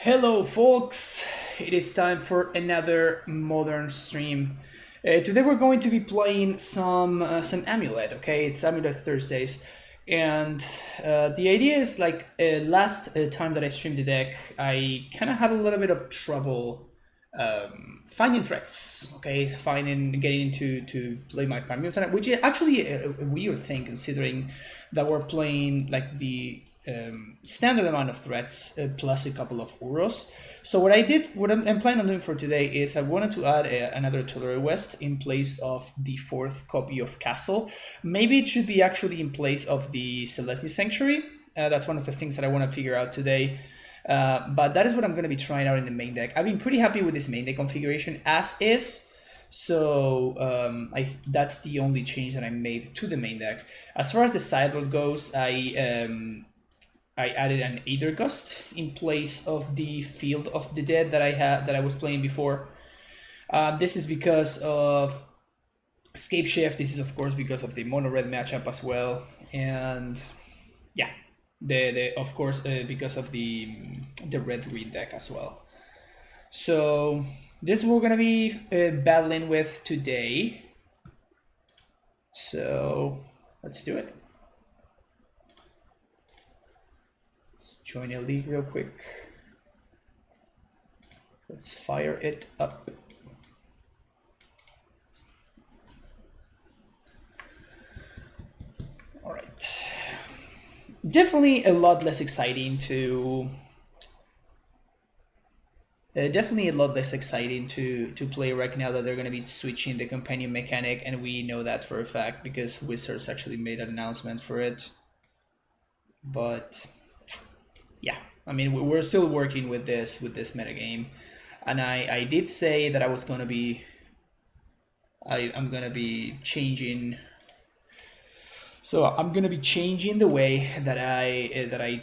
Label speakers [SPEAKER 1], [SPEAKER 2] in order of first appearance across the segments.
[SPEAKER 1] Hello folks, it is time for another modern stream. Today we're going to be playing some Amulet, okay? It's Amulet Thursdays. And the idea is like last time that I streamed the deck, I kind of had a little bit of trouble finding threats, okay? Getting into to play my Primeval tonight, which is actually a weird thing considering that we're playing like the standard amount of threats plus a couple of Uros. So what I'm planning on doing for today is I wanted to add another Tulare West in place of the fourth copy of Castle. Maybe it should be actually in place of the Celestia Sanctuary. That's one of the things that I want to figure out today. But that is what I'm going to be trying out in the main deck. I've been pretty happy with this main deck configuration as is. So that's the only change that I made to the main deck. As far as the sideboard goes, I added an Aether Gust in place of the Field of the Dead that I was playing before. This is because of Scape Shift. This is of course because of the mono red matchup as well, and yeah, of course because of the red green deck as well. So this we're gonna be battling with today. So let's do it. Join a league real quick. Let's fire it up. All right. Definitely a lot less exciting to. Definitely a lot less exciting to play right now that they're going to be switching the companion mechanic, and we know that for a fact because Wizards actually made an announcement for it. But yeah, I mean we're still working with this metagame, and I did say that I was gonna be I'm gonna be changing. So I'm gonna be changing the way that I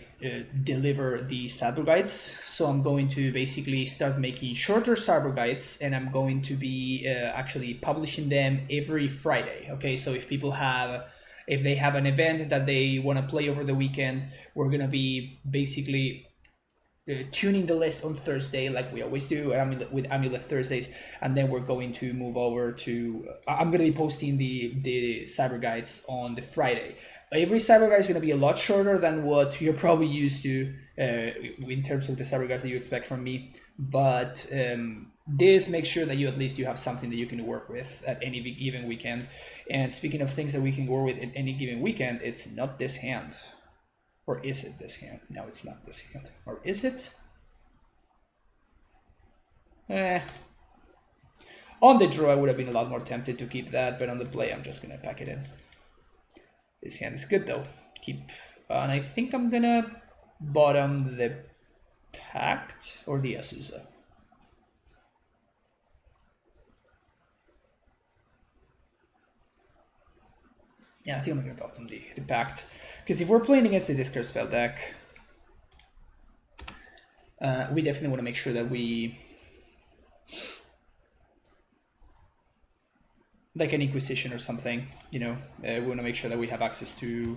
[SPEAKER 1] deliver the cyber guides. So I'm going to basically start making shorter cyber guides, and I'm going to be actually publishing them every Friday. Okay, so if they have an event that they want to play over the weekend, we're gonna be basically tuning the list on Thursday like we always do with Amulet Thursdays, and then we're going to move over to I'm going to be posting the cyber guides on the Friday. Every cyber guide is going to be a lot shorter than what you're probably used to in terms of the cyber guides that you expect from me, but this makes sure that you at least have something that you can work with at any given weekend. And speaking of things that we can work with at any given weekend, it's not this hand. Or is it this hand? No, it's not this hand. Or is it? On the draw, I would have been a lot more tempted to keep that, but on the play, I'm just going to pack it in. This hand is good, though. And I think I'm going to bottom the Pact or the Azusa. Yeah, I think I'm going to bottom the Pact. Because if we're playing against the discard spell deck, we definitely want to make sure that we... like an Inquisition or something, we want to make sure that we have access to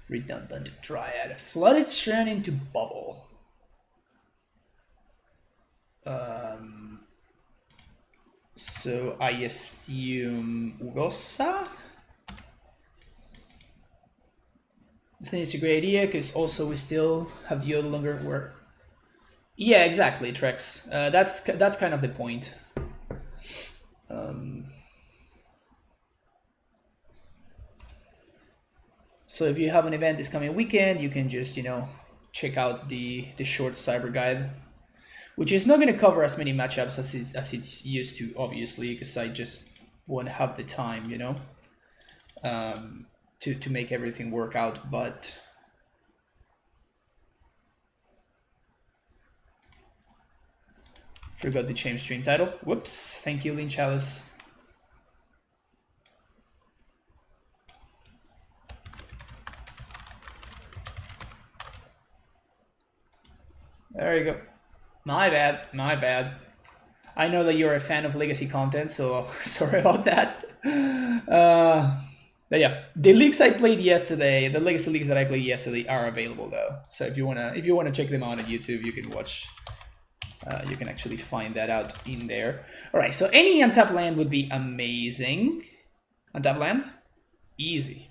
[SPEAKER 1] Redundant Dryad. Flooded Strand into Bubble. So I assume Urosa? I think it's a great idea because also we still have the Yodelanger where... Yeah, exactly, Trex. That's kind of the point. So if you have an event this coming weekend, you can just, check out the short cyber guide, which is not going to cover as many matchups as it's used to, obviously, because I just won't have the time, to make everything work out, but forgot to change stream title. Whoops. Thank you, Lynn Chalice. There you go. My bad. I know that you're a fan of legacy content, so sorry about that. But yeah, the leagues I played yesterday, the legacy leagues that I played yesterday are available though. So if you wanna check them out on YouTube, you can watch You can actually find that out in there. All right, so any untapped land would be amazing. Untapped land? Easy.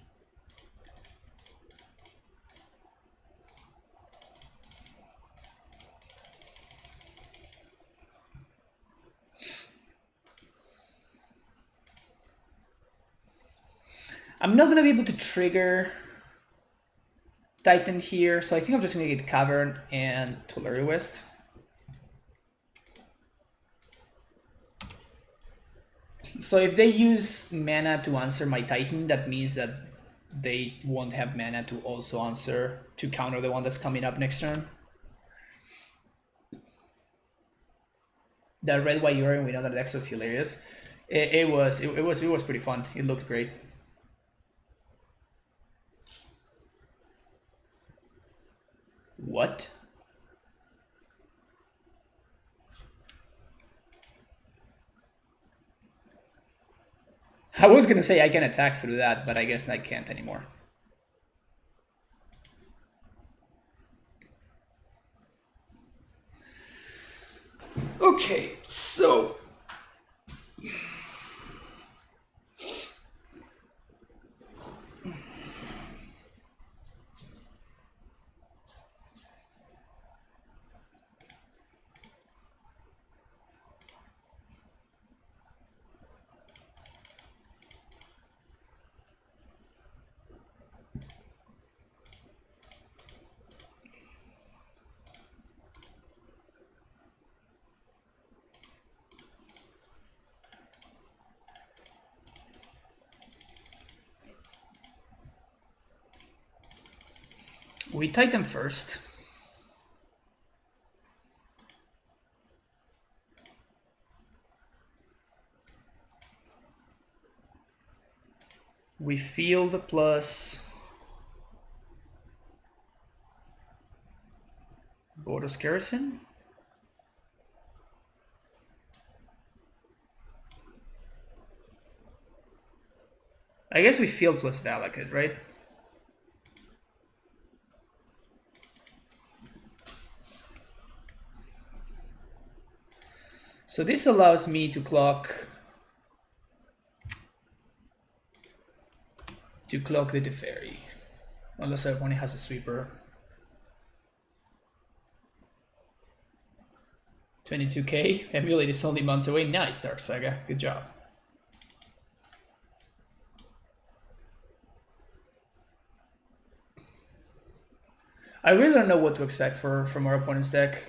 [SPEAKER 1] I'm not going to be able to trigger Titan here, so I think I'm just going to get Cavern and Tulare West. So if they use mana to answer my Titan, that means that they won't have mana to also answer, to counter the one that's coming up next turn. That red white Yorion with another deck was hilarious. It was pretty fun. It looked great. What? I was gonna say I can attack through that, but I guess I can't anymore. Okay, so we Titan first. We field plus Boros Garrison. I guess we field plus Valakut, right? So this allows me to clock the Teferi. Unless I only has a sweeper. 22k. Emulate is only months away. Nice, Dark Saga. Good job. I really don't know what to expect from our opponent's deck.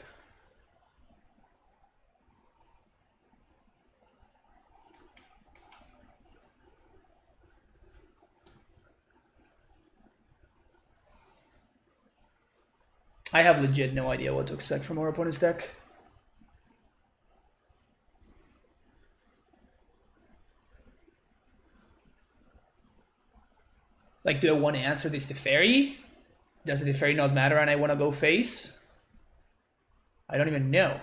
[SPEAKER 1] I have legit no idea what to expect from our opponent's deck. Like, do I want to answer this Teferi? Does the Teferi not matter and I want to go face? I don't even know.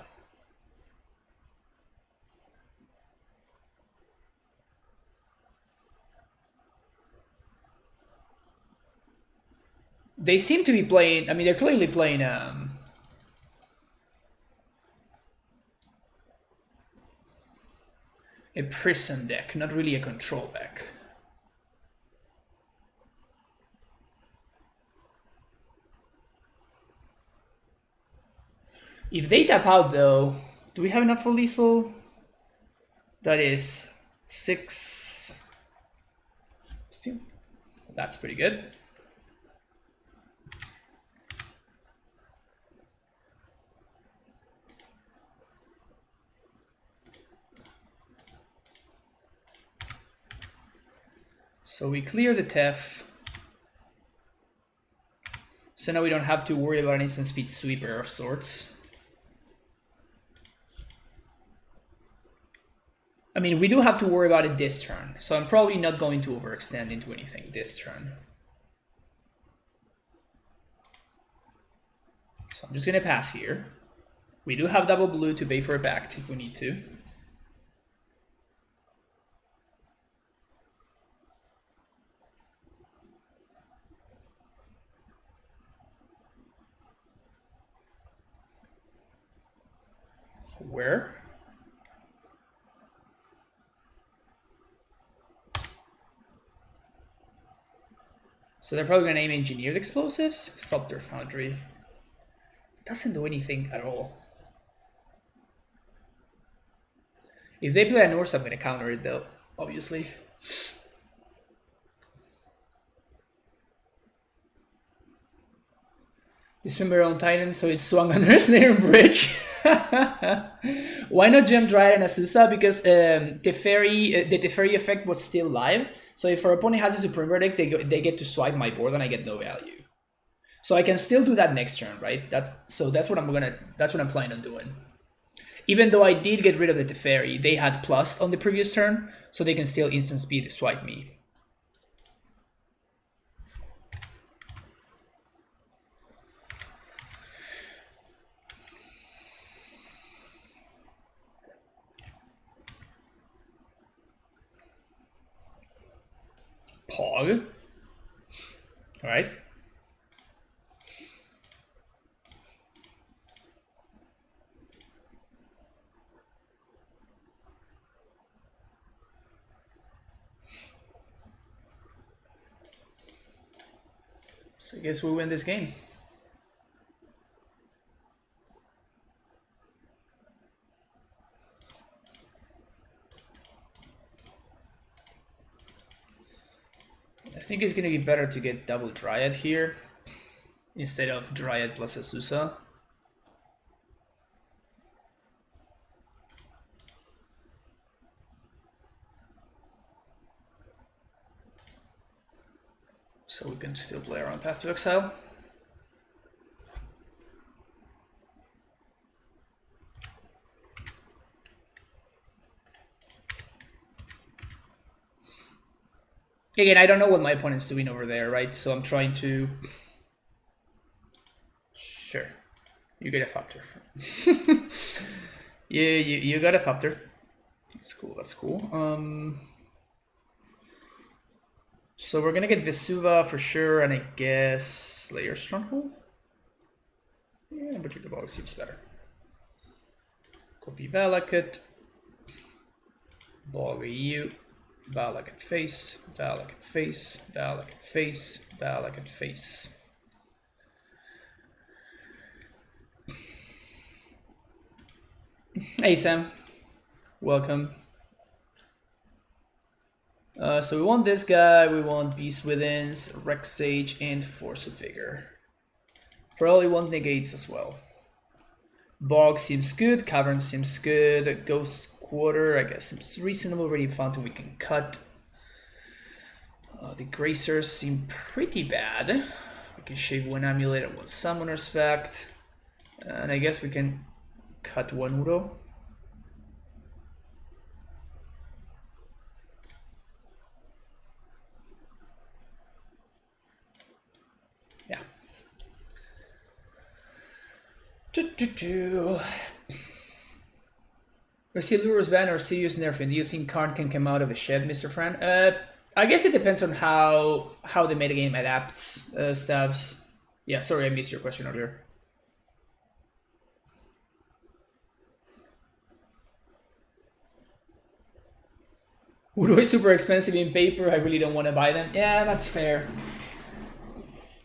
[SPEAKER 1] They seem to be playing, I mean, they're clearly playing a prison deck, not really a control deck. If they tap out though, do we have enough for lethal? That is 6. That's pretty good. So we clear the Tef. So now we don't have to worry about an instant speed sweeper of sorts. I mean, we do have to worry about it this turn, so I'm probably not going to overextend into anything this turn. So I'm just going to pass here. We do have double blue to pay for a pact if we need to. Where? So they're probably gonna aim engineered explosives? Thopter Foundry. Doesn't do anything at all. If they play a Norse, I'm gonna counter it though, obviously. Dismember on Titan, so it's swung under a snare and bridge. Why not Gem Dryad and Azusa? Because the Teferi effect was still live. So if our opponent has a Supreme deck, they get to swipe my board and I get no value. So I can still do that next turn, right? That's what I'm planning on doing. Even though I did get rid of the Teferi, they had plus on the previous turn, so they can still instant speed swipe me. Pog. Alright. So I guess we win this game. I think it's going to be better to get double Dryad here instead of Dryad plus Azusa. So we can still play around Path to Exile. Again, I don't know what my opponent's doing over there, right? So I'm trying to... Sure. You get a Thopter. Yeah, you got a Thopter. That's cool, that's cool. So we're gonna get Vesuva for sure, and I guess Slayer Stronghold? Yeah, but your Debog seems better. Copy Valakut. Bog you. Valakut face, Valakut face, Valakut face, Valakut face. Hey Sam, welcome. So we want this guy, we want Beast Withins, Rex Sage, and Force of Vigor. Probably want Negates as well. Bog seems good, Cavern seems good, Ghost Quarter, I guess it's reasonable, already fountain we can cut. The Gracers seem pretty bad. We can shave one Amulet and one Summoner's Pact. And I guess we can cut one Uro. Yeah. I see Lurrus ban or serious nerfing. Do you think Karn can come out of the shed, Mr. Fran? I guess it depends on how the metagame adapts stabs. Yeah, sorry I missed your question earlier. Udo is super expensive in paper. I really don't want to buy them. Yeah, that's fair.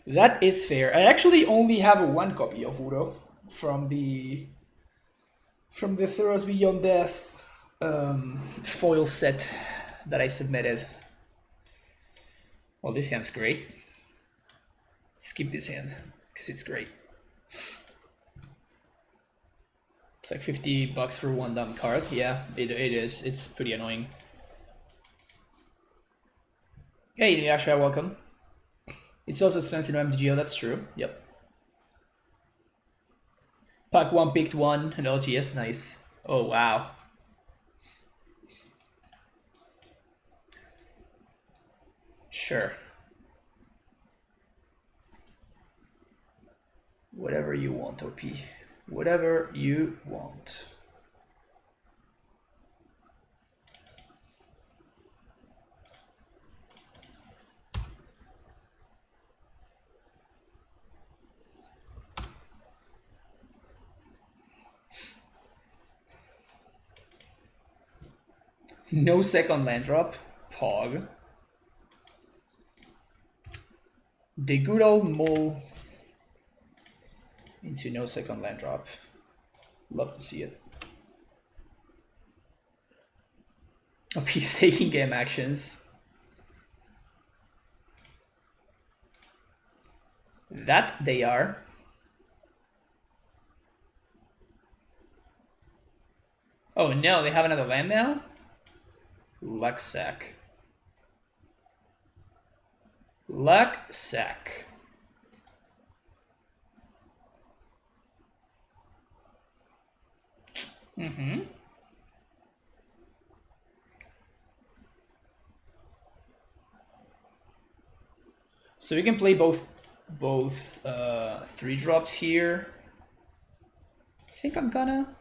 [SPEAKER 1] That is fair. I actually only have one copy of Udo from the Thoros Beyond Death foil set that I submitted. Well, this hand's great. Skip this hand because it's great. It's like $50 for one dumb card. Yeah, it is. It's pretty annoying. Hey, Yasha, welcome. It's also expensive in MTGO, that's true. Yep. Pack 1 picked 1 and LGS, nice. Oh, wow. Sure. Whatever you want, OP. Whatever you want. No second land drop. Pog. The good old mull into no second land drop. Love to see it. Oh, he's taking game actions. That they are. Oh no, they have another land now? Lucksack. Lucksack. Mm-hmm. So we can play both 3-drops here. I think I'm gonna.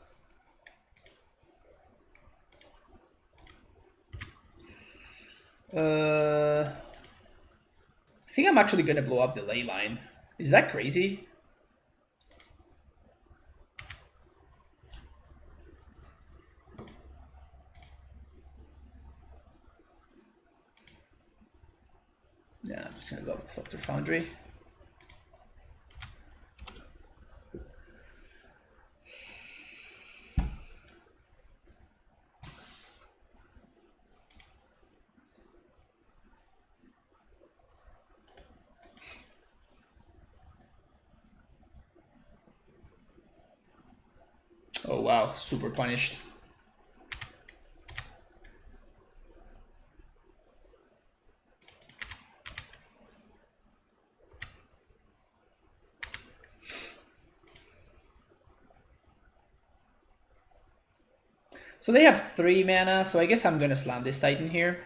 [SPEAKER 1] I think I'm actually gonna blow up the ley line. Is that crazy? Yeah, I'm just gonna go with Filter Foundry. Oh wow, super punished. So they have 3 mana, so I guess I'm gonna slam this Titan here.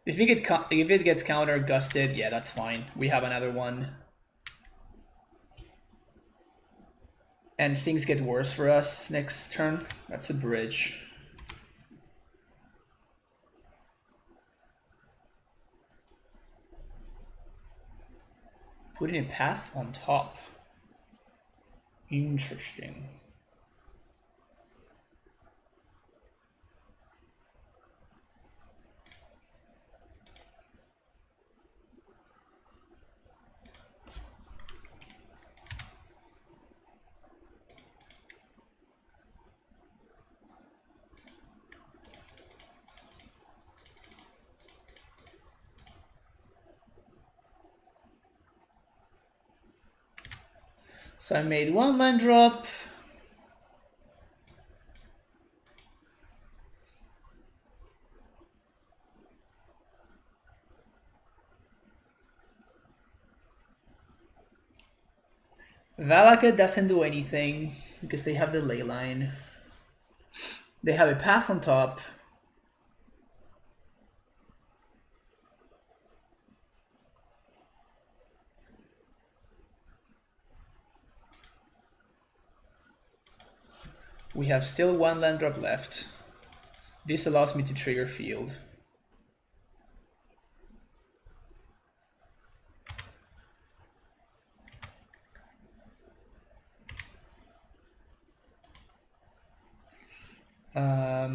[SPEAKER 1] If it gets counter gusted, yeah, that's fine. We have another one. And things get worse for us next turn. That's a bridge. Putting a path on top. Interesting. So I made 1 land drop. Valaka doesn't do anything because they have the ley line. They have a path on top. We have still 1 land drop left. This allows me to trigger field. I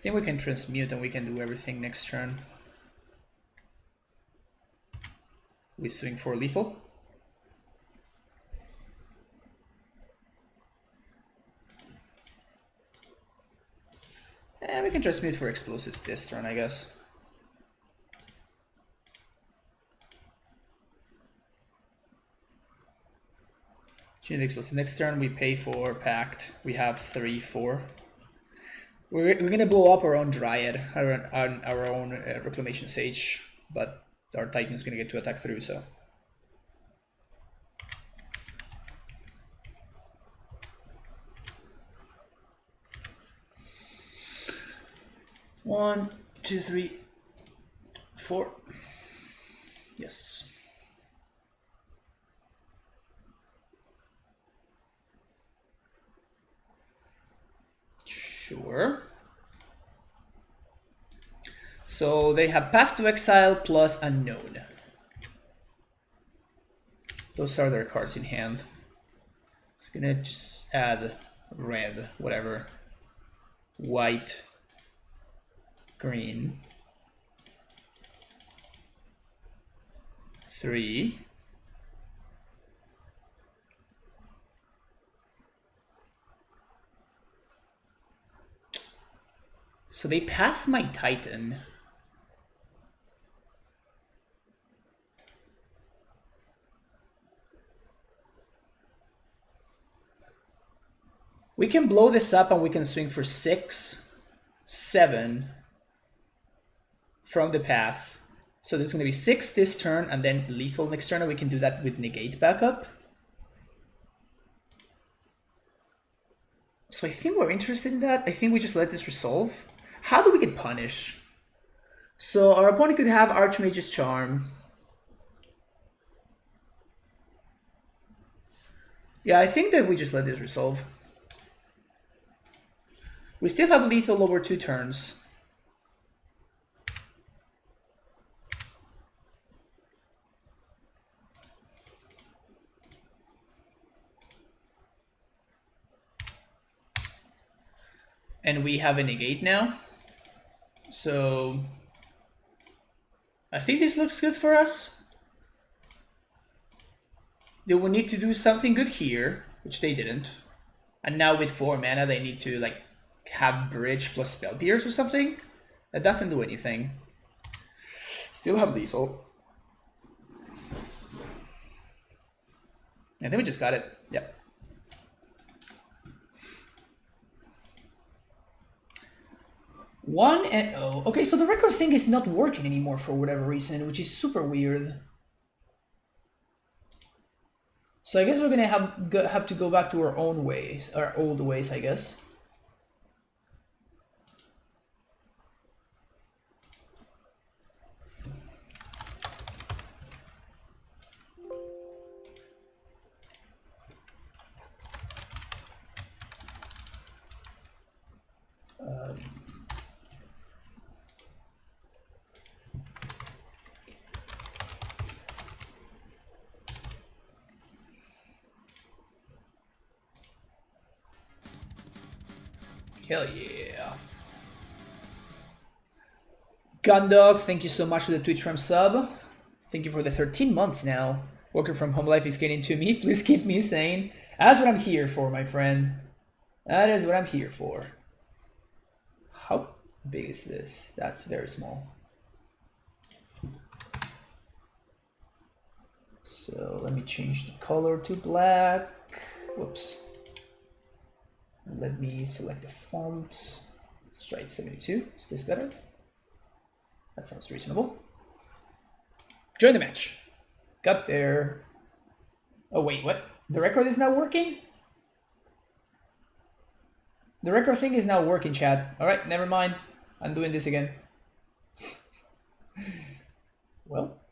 [SPEAKER 1] think we can transmute and we can do everything next turn. We swing for lethal. We can transmute for explosives this turn, I guess. Change the explosives. Next turn we pay for Pact. We have 3-4. We're gonna blow up our own Dryad, our own Reclamation Sage, but our Titan is gonna get to attack through, so. One, two, three, 4. Yes. Sure. So they have Path to Exile plus Unknown. Those are their cards in hand. It's gonna just add red, whatever. White, green. 3. So they path my Titan. We can blow this up and we can swing for 6, 7 from the path. So there's going to be 6 this turn and then lethal next turn. And we can do that with negate backup. So I think we're interested in that. I think we just let this resolve. How do we get punish? So our opponent could have Archmage's Charm. Yeah, I think that we just let this resolve. We still have lethal over 2 turns. And we have a negate now. So I think this looks good for us. They will need to do something good here, which they didn't. And now with 4 mana, they need to like have bridge plus spell pierce or something. That doesn't do anything. Still have lethal. And then we just got it. Yep. One and oh. Okay, so the record thing is not working anymore for whatever reason, which is super weird. So I guess we're gonna have to go back to our own ways, our old ways, I guess. Hell yeah. Gundog, thank you so much for the Twitch Prime sub. Thank you for the 13 months now. Working from home life is getting to me. Please keep me sane. That's what I'm here for, my friend. That is what I'm here for. How big is this? That's very small. So let me change the color to black. Whoops. Let me select the font. Let's try 72. Is this better? That sounds reasonable. Join the match. Got there. Oh wait, what? The record is now working? The record thing is now working, chat. Alright, never mind. I'm doing this again. Well.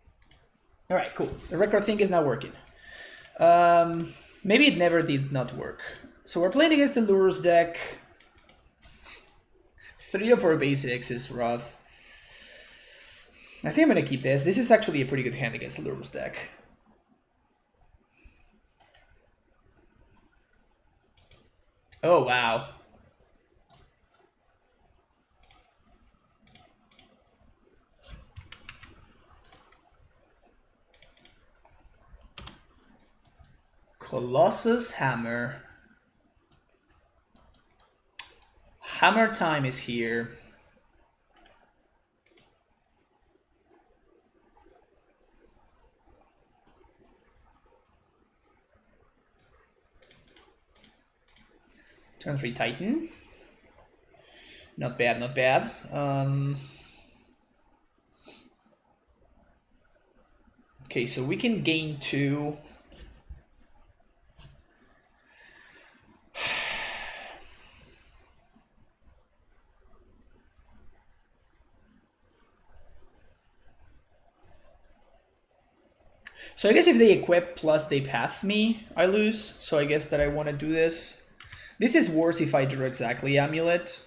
[SPEAKER 1] Alright, cool. The record thing is now working. Maybe it never did not work. So we're playing against the Lurrus deck. 3 of our basics is rough. I think I'm going to keep this. This is actually a pretty good hand against the Lurrus deck. Oh, wow. Colossus Hammer. Hammer time is here. Turn 3 Titan. Not bad, not bad. Okay, so we can gain 2. So I guess if they equip plus they path me, I lose. So I guess that I want to do this. This is worse if I drew exactly Amulet.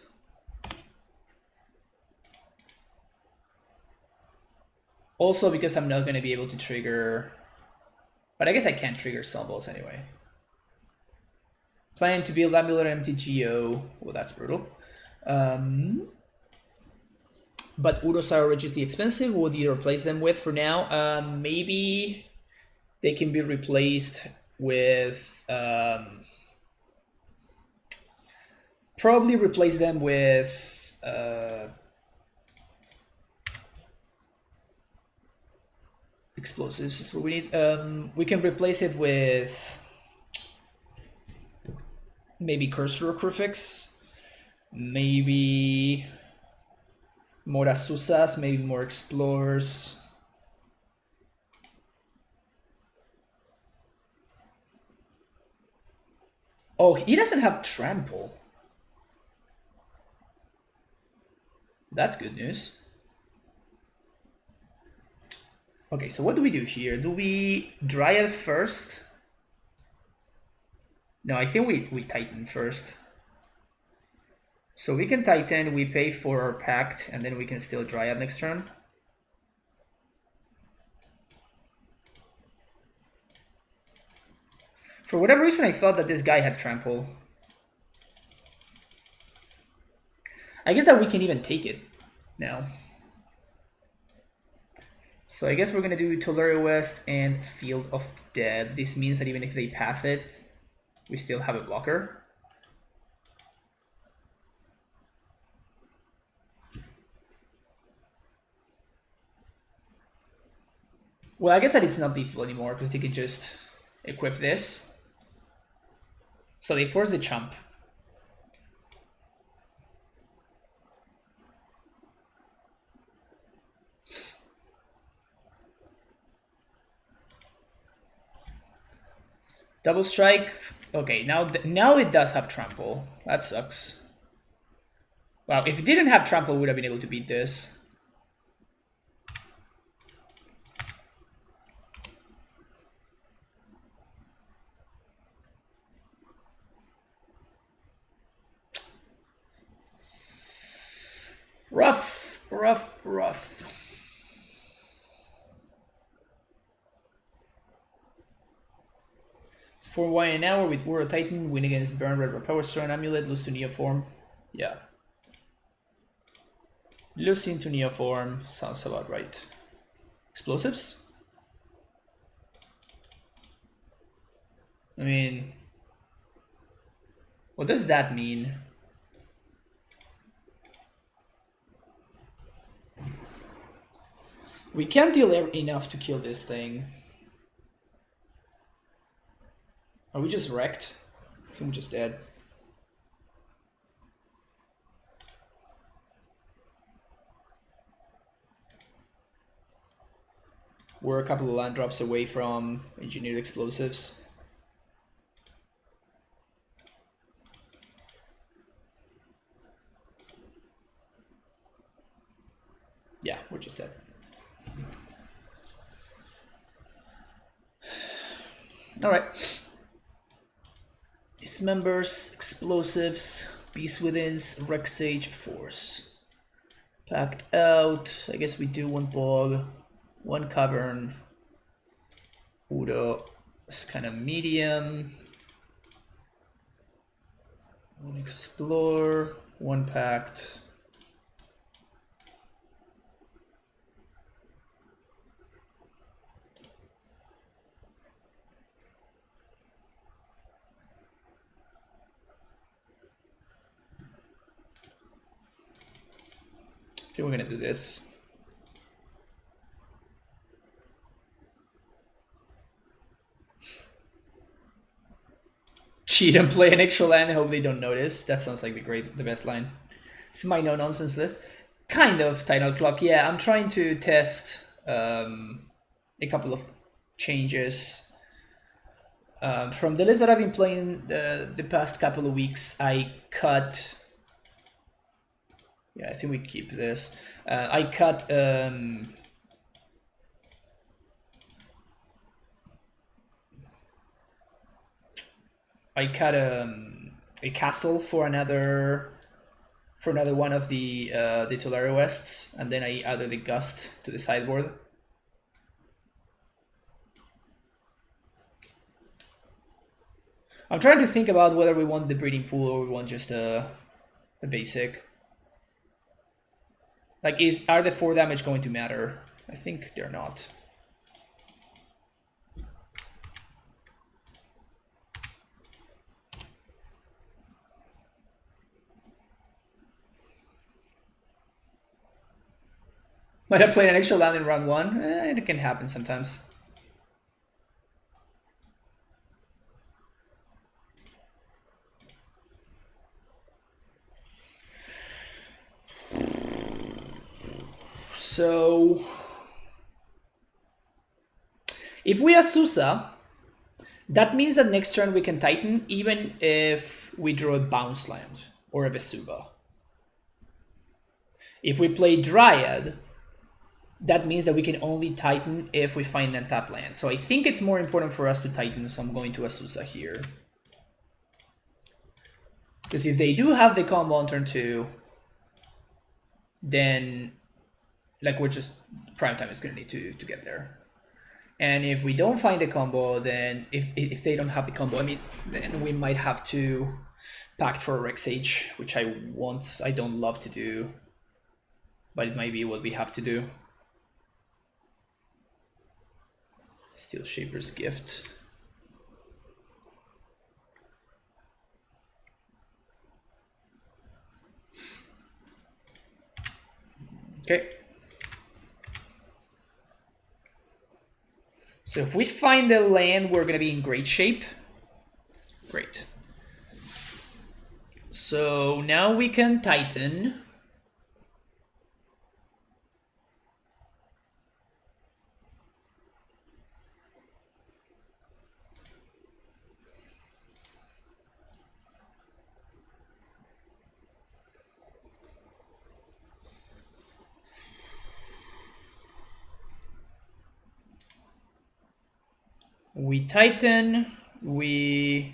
[SPEAKER 1] Also because I'm not going to be able to trigger... But I guess I can't trigger Summons anyway. Planning to build Amulet MTGO. Well, that's brutal. But Uros are originally expensive. What do you replace them with for now? Maybe they can be replaced with... probably replace them with... explosives is what we need. We can replace it with... maybe Cursor Crucifix. Maybe... more Asusas, maybe more Explorers. Oh, he doesn't have Trample. That's good news. Okay, so what do we do here? Do we Dryad first? No, I think we Titan first. So we can Titan, we pay for our Pact, and then we can still Dryad next turn. For whatever reason, I thought that this guy had Trample. I guess that we can even take it now. So I guess we're going to do Tolari West and Field of the Dead. This means that even if they path it, we still have a blocker. Well, I guess that it's not lethal anymore because they can just equip this. So they force the chump. Double strike. Okay, now it does have trample. That sucks. Wow, if it didn't have trample, we would have been able to beat this. Rough, rough, rough. For 1 an hour with Uro Titan, win against Burn Red Power Stone Amulet, lose to Neoform. Yeah. Losing to Neoform sounds about right. Explosives? I mean, what does that mean? We can't deal enough to kill this thing. Are we just wrecked? I think we're just dead. We're a couple of land drops away from engineered explosives. Yeah, we're just dead. All right. Dismembers, explosives, Beast Within's, Wreck Sage, Force. Packed out. I guess we do one bog, one cavern. Udo is kind of medium. One explore, one packed. I think we're gonna do this. Cheat and play an extra land, hope they don't notice. That sounds like the best line. It's my no-nonsense list. Kind of Tidal Clock, yeah. I'm trying to test a couple of changes. From the list that I've been playing the past couple of weeks, I cut... Yeah, I think we keep this. I cut a castle for another one of the Tolari Wests, and then I added the Gust to the sideboard. I'm trying to think about whether we want the breeding pool or we want just a basic. Like, are the 4 damage going to matter? I think they're not. Might have played an extra land in round 1. It can happen sometimes. So if we Asusa, that means that next turn we can Titan even if we draw a bounce land or a Vesuva. If we play Dryad, that means that we can only Titan if we find an untap land. So I think it's more important for us to Titan, so I'm going to Asusa here. Because if they do have the combo on turn 2, then like we're just prime time is going to need to get there. And if we don't find the combo, then if they don't have the combo, I mean, then we might have to pact for a Rex Age, which I don't love to do, but it might be what we have to do. Steel Shaper's Gift. Okay. So if we find the land, we're going to be in great shape. Great. So now we can Titan. We Titan, we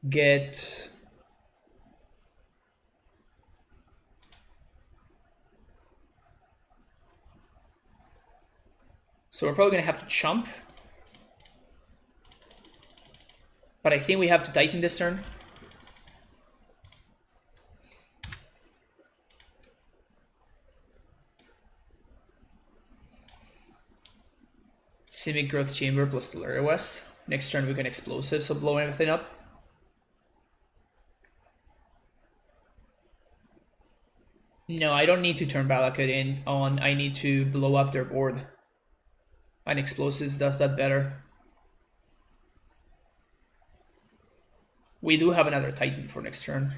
[SPEAKER 1] get so we're probably gonna have to chump, but I think we have to Titan this turn. Simic Growth Chamber plus the Lurrus. Next turn we can Explosive, so blow everything up. No, I don't need to turn Balakut on. I need to blow up their board. And Explosives does that better. We do have another Titan for next turn.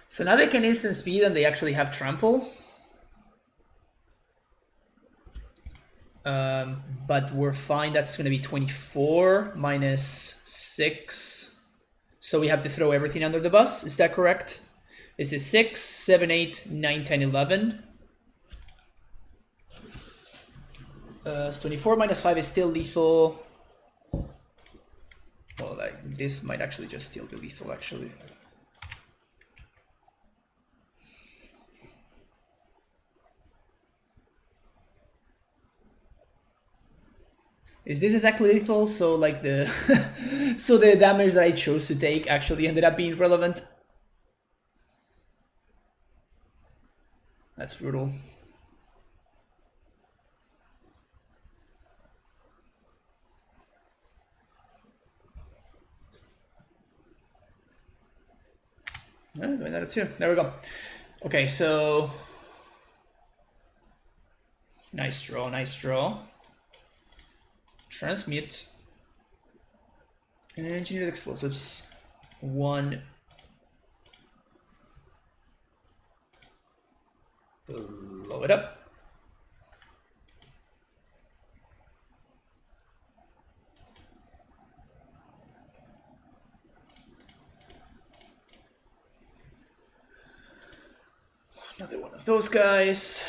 [SPEAKER 1] So now they can instant speed and they actually have trample. But we're fine. That's going to be 24 minus 6. So we have to throw everything under the bus. Is that correct? This is 6, 7, 8, 9, 10, 11. So 24 minus 5 is still lethal. Well, like, this might actually just still be lethal, actually. Is this exactly lethal? So like the so the damage that I chose to take actually ended up being relevant. That's brutal. Doing that too. There we go. Okay, so nice draw, nice draw. Transmute. Engineered explosives. 1. Blow it up. Another one of those guys.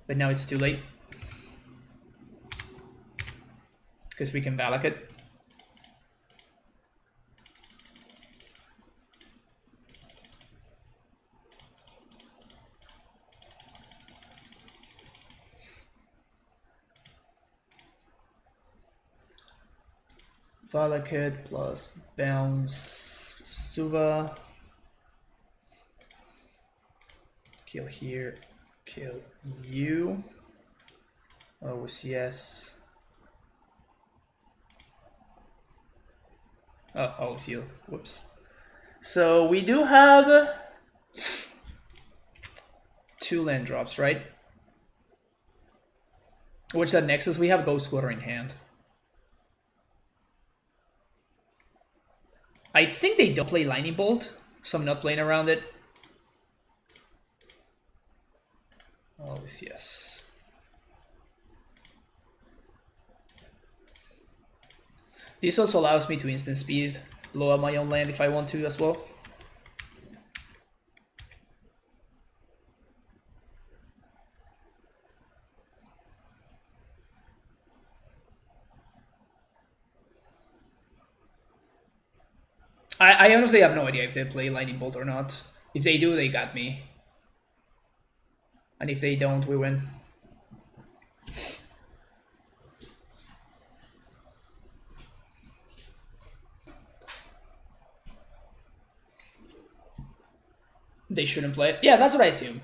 [SPEAKER 1] But now it's too late. Because we can Valak it. Valak it plus bounce Suva. Kill here. Kill you. OCS. Oh, seal. Whoops. So we do have 2 land drops, right? Which that Nexus we have Ghost Quarter in hand. I think they don't play Lightning Bolt, so I'm not playing around it. Oh, yes. This also allows me to instant speed, blow up my own land if I want to as well. I honestly have no idea if they play Lightning Bolt or not. If they do, they got me. And if they don't, we win. They shouldn't play it. Yeah, that's what I assume.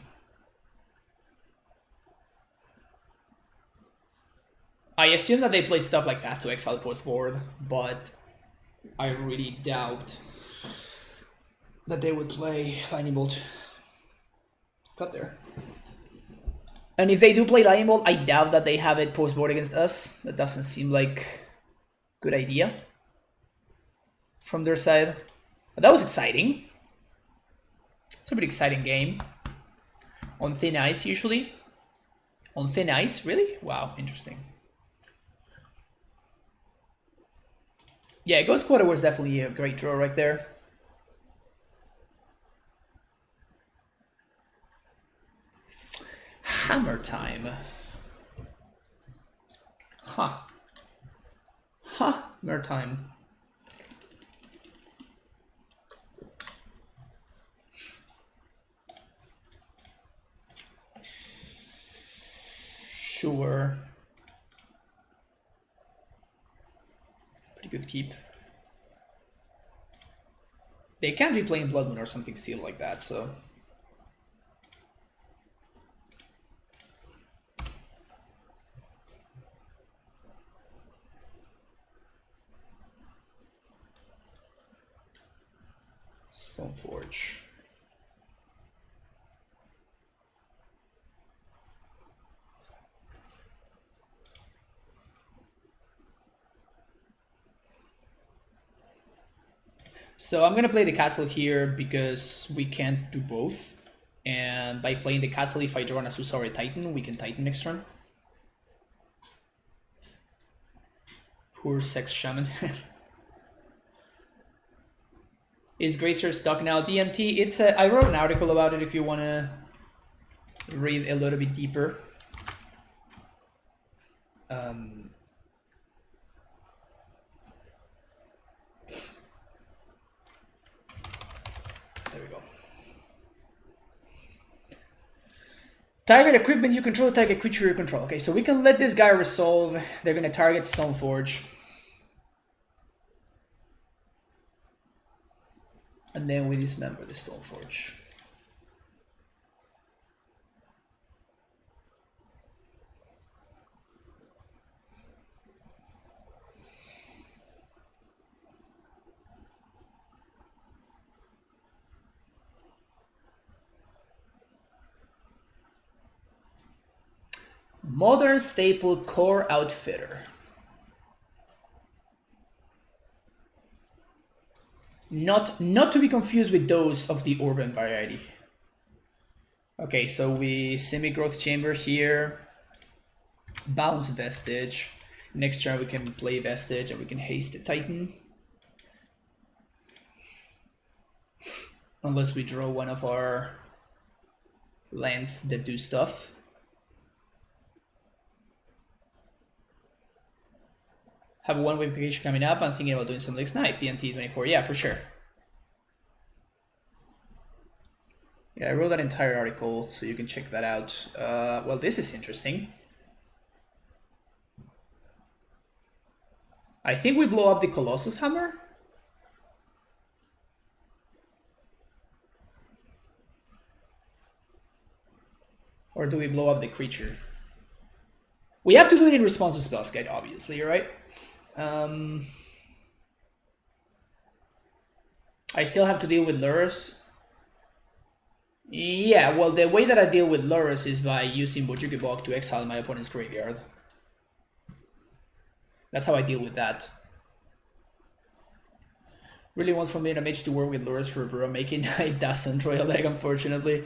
[SPEAKER 1] I assume that they play stuff like Path to Exile post board, but I really doubt that they would play Lightning Bolt. Cut there. And if they do play Lightning Bolt, I doubt that they have it post board against us. That doesn't seem like a good idea from their side. But that was exciting. It's a pretty exciting game. On thin ice, usually. On thin ice, really? Wow, interesting. Yeah, Ghost Quarter was definitely a great draw right there. Hammer time. Huh. Hammer time. Sure. Pretty good keep. They can't be playing Blood Moon or something sealed like that, so. Stoneforge. So I'm gonna play the castle here because we can't do both. And by playing the castle, if I draw an Azusa or a Titan, we can Titan next turn. Poor Sex Shaman. Is Gracer stuck now? DMT, it's a, I wrote an article about it if you want to read a little bit deeper. There we go. Target equipment you control, target creature you control. Okay, so we can let this guy resolve. They're going to target Stoneforge. And then we dismember the Stoneforge. Modern staple core outfitter. Not to be confused with those of the urban variety. Okay, so we semi-growth chamber here. bounce Vestige. Next turn we can play Vestige and we can haste the Titan. Unless we draw one of our lands that do stuff. Have a 1 vacation coming up. I'm thinking about doing something nice. DNT24, yeah, for sure. Yeah, I wrote that entire article, so you can check that out. Well, this is interesting. I think we blow up the Colossus Hammer. Or do we blow up the creature? We have to do it in response to Spell's Guide, obviously, right? I still have to deal with Lurrus. Yeah, well, the way that I deal with Lurrus is by using Bojuki Bog to exile my opponent's graveyard. That's how I deal with that. Really want from Mage to work with Lurrus for Burrow making. It doesn't, Royal Egg, unfortunately.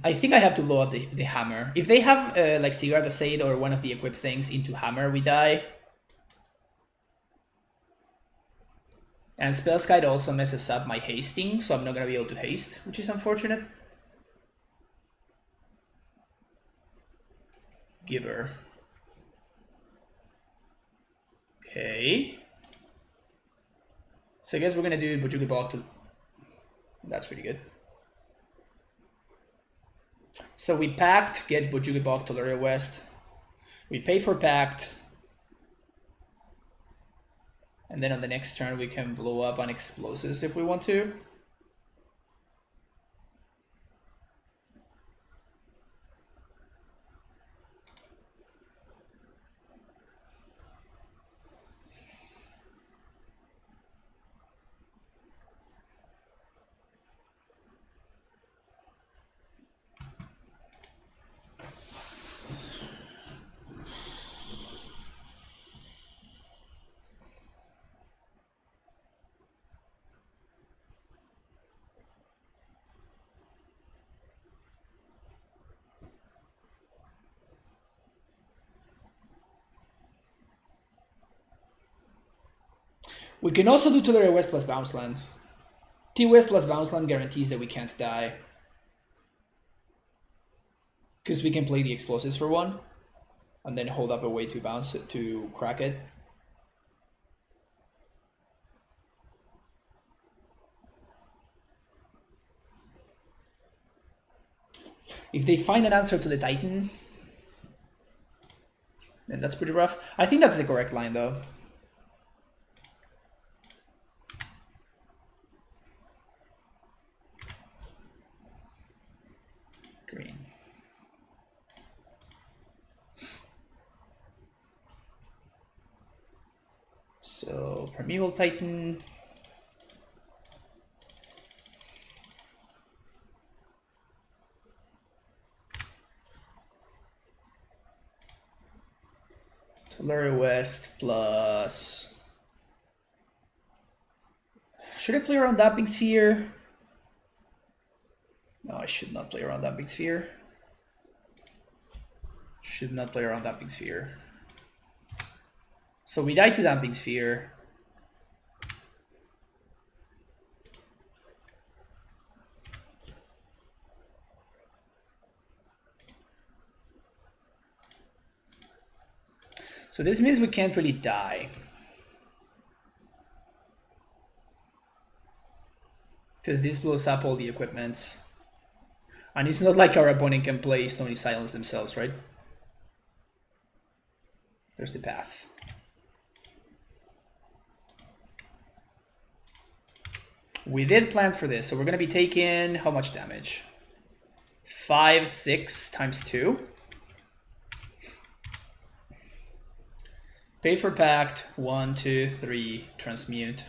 [SPEAKER 1] I think I have to blow up the hammer. If they have like Sigurd the Sade or one of the equipped things into hammer, we die. And Spell's Guide also messes up my hasting, so I'm not gonna be able to haste, which is unfortunate. Giver. Okay. So I guess we're gonna do Bojuki Bog to... That's pretty good. So we packed, get Bojuki Bog to Lurrus West. We pay for packed. And then on the next turn we can blow up on explosives if we want to. We can also do Tulare West plus Bounce Land. T-West plus Bounce Land guarantees that we can't die. Because we can play the explosives for 1. And then hold up a way to bounce it, to crack it. If they find an answer to the Titan, then that's pretty rough. I think that's the correct line though. Green. So Primeval Titan. Lurrus West plus... Should I play around Damping Sphere? No, I should not play around Damping Sphere. Should not play around Damping Sphere. So we die to Damping Sphere. So this means we can't really die. Because this blows up all the equipments. And it's not like our opponent can play Stony Silence themselves, right? There's the path. We did plan for this, so we're gonna be taking how much damage? 5, 6 times 2. Pay for pact, 1, 2, 3, transmute.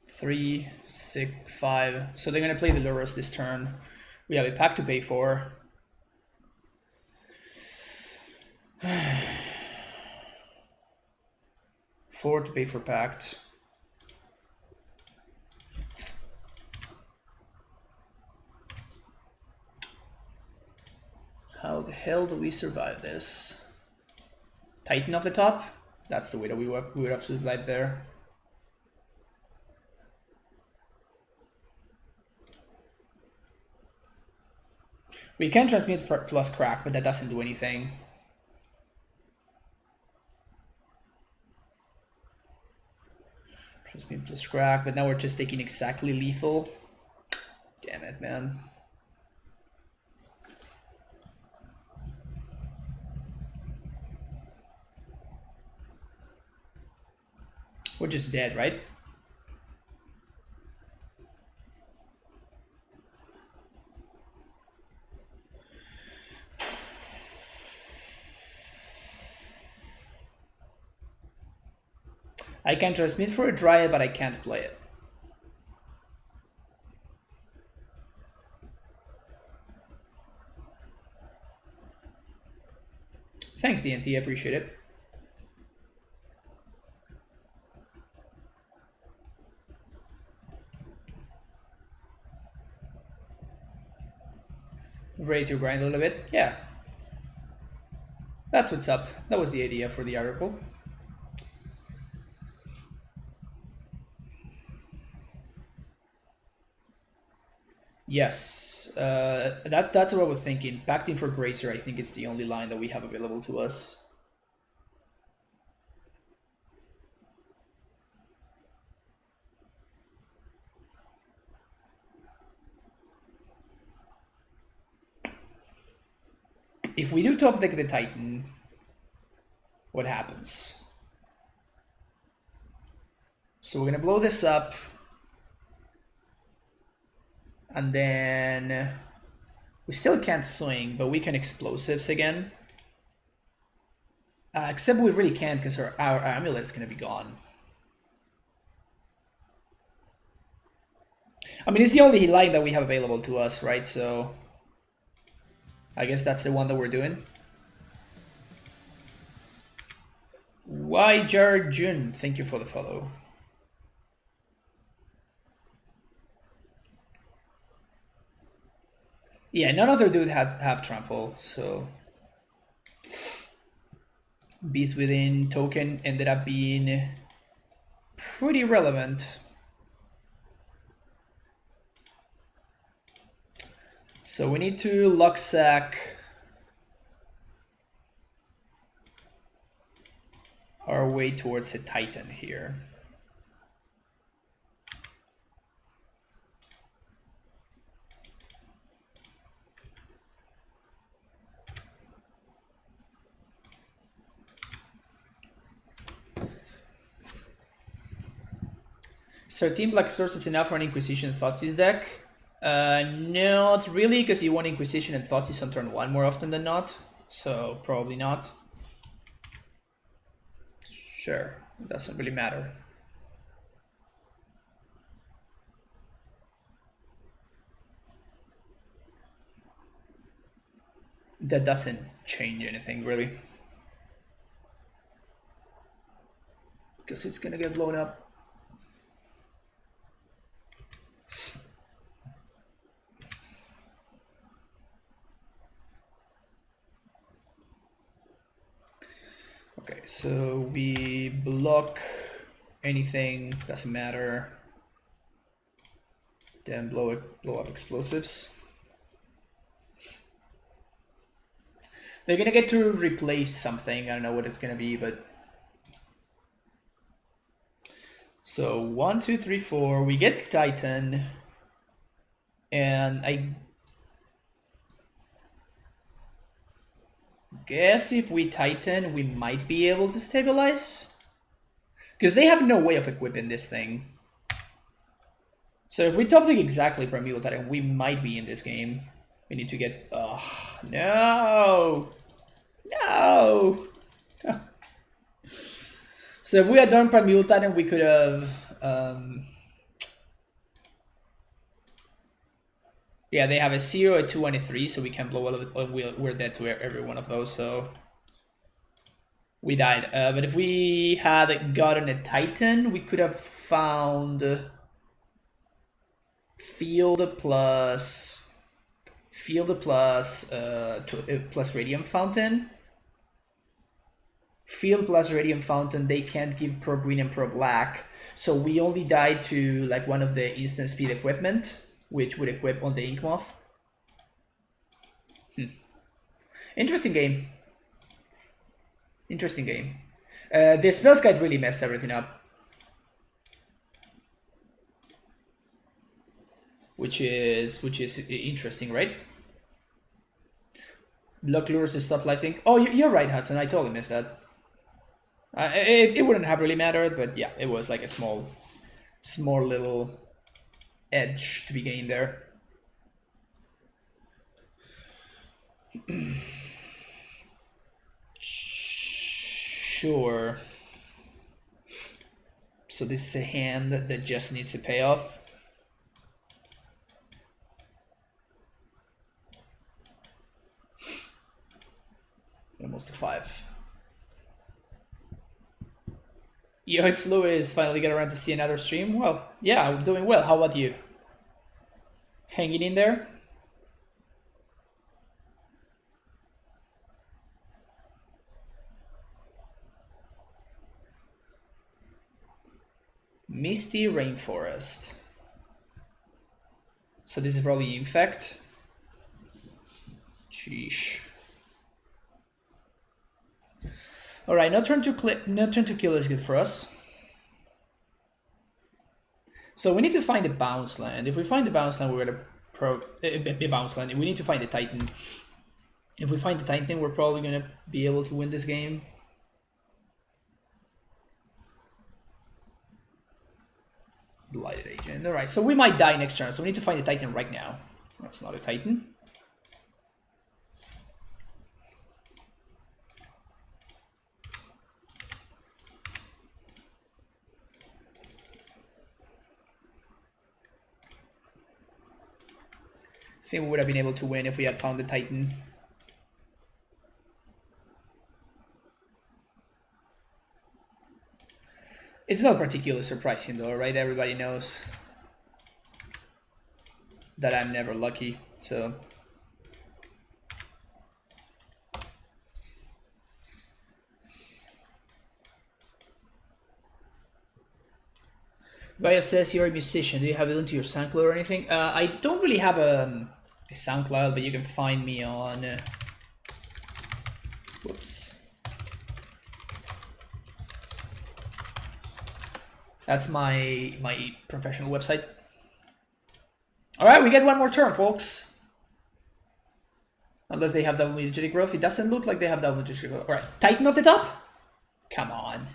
[SPEAKER 1] Three, 6, 5. So they're gonna play the Lurrus this turn. We have a pack to pay for. Four to pay for pact. How the hell do we survive this? Titan off the top? That's the way that we would have survived there. We can transmit for plus crack, but that doesn't do anything. Transmute plus crack, but now we're just taking exactly lethal. Damn it, man. We're just dead, right? I can transmit for a Dryad, but I can't play it. Thanks, DNT, I appreciate it. Ready to grind a little bit? Yeah. That's what's up. That was the idea for the article. Yes, that's what I was thinking. Pacting for Gracer, I think it's the only line that we have available to us. If we do top deck the Titan, what happens? So we're gonna blow this up. And then we still can't swing, but we can explosives again. Except we really can't because our amulet is going to be gone. I mean, it's the only line that we have available to us, right? So I guess that's the one that we're doing. Yjar Jun, thank you for the follow. Yeah, none other dude have trample, so Beast Within token ended up being pretty relevant. So we need to luck sack our way towards a Titan here. Is 13 black sources enough for an Inquisition Thoughtseize deck? Not really, because you want Inquisition and Thoughtseize on turn 1 more often than not. So probably not. Sure, it doesn't really matter. That doesn't change anything really. Because it's gonna get blown up. Okay, so we block anything, doesn't matter. Then blow up explosives. They're gonna get to replace something. I don't know what it's gonna be, but so 1, 2, 3, 4. We get Titan, and I guess if we Titan, we might be able to stabilize, because they have no way of equipping this thing. So if we top deck exactly Primeval Titan, we might be in this game. We need to get... Oh, no! No! So if we had done Primeval Titan, we could have... Yeah, they have a 0, a 2, and a 3, so we can blow all of it. We're dead to every one of those, so we died. But if we had gotten a Titan, we could have found Field plus plus Radiant Fountain. Field plus Radiant Fountain, they can't give pro green and pro black, so we only died to like one of the instant speed equipment, which would equip on the Ink Moth. Interesting game. Interesting game. The spells guide really messed everything up, which is interesting, right? Block Lurrus to stop lifing. Oh, you're right, Hudson. I totally missed that. It wouldn't have really mattered, but yeah, it was like a small little edge to be gained there. Sure. So this is a hand that just needs to pay off. Almost a 5. Yo, it's Lewis. Finally get around to see another stream. Well, yeah, I'm doing well. How about you? Hanging in there? Misty Rainforest. So this is probably Infect. Sheesh. All right, no turn to kill is good for us. So we need to find a bounce land. If we find the bounce land, we're gonna a bounce land. We need to find the Titan. If we find the Titan, we're probably gonna be able to win this game. Blighted Agent. All right, so we might die next turn. So we need to find the Titan right now. That's not a Titan. I think we would have been able to win if we had found the Titan. It's not particularly surprising though, right? Everybody knows that I'm never lucky, so... Vaya says you're a musician. Do you have it onto your SoundCloud or anything? I don't really have a SoundCloud, but you can find me on... whoops. That's my professional website. Alright, we get one more turn, folks. Unless they have double energetic growth. It doesn't look like they have double energetic growth. Alright, Titan off the top? Come on.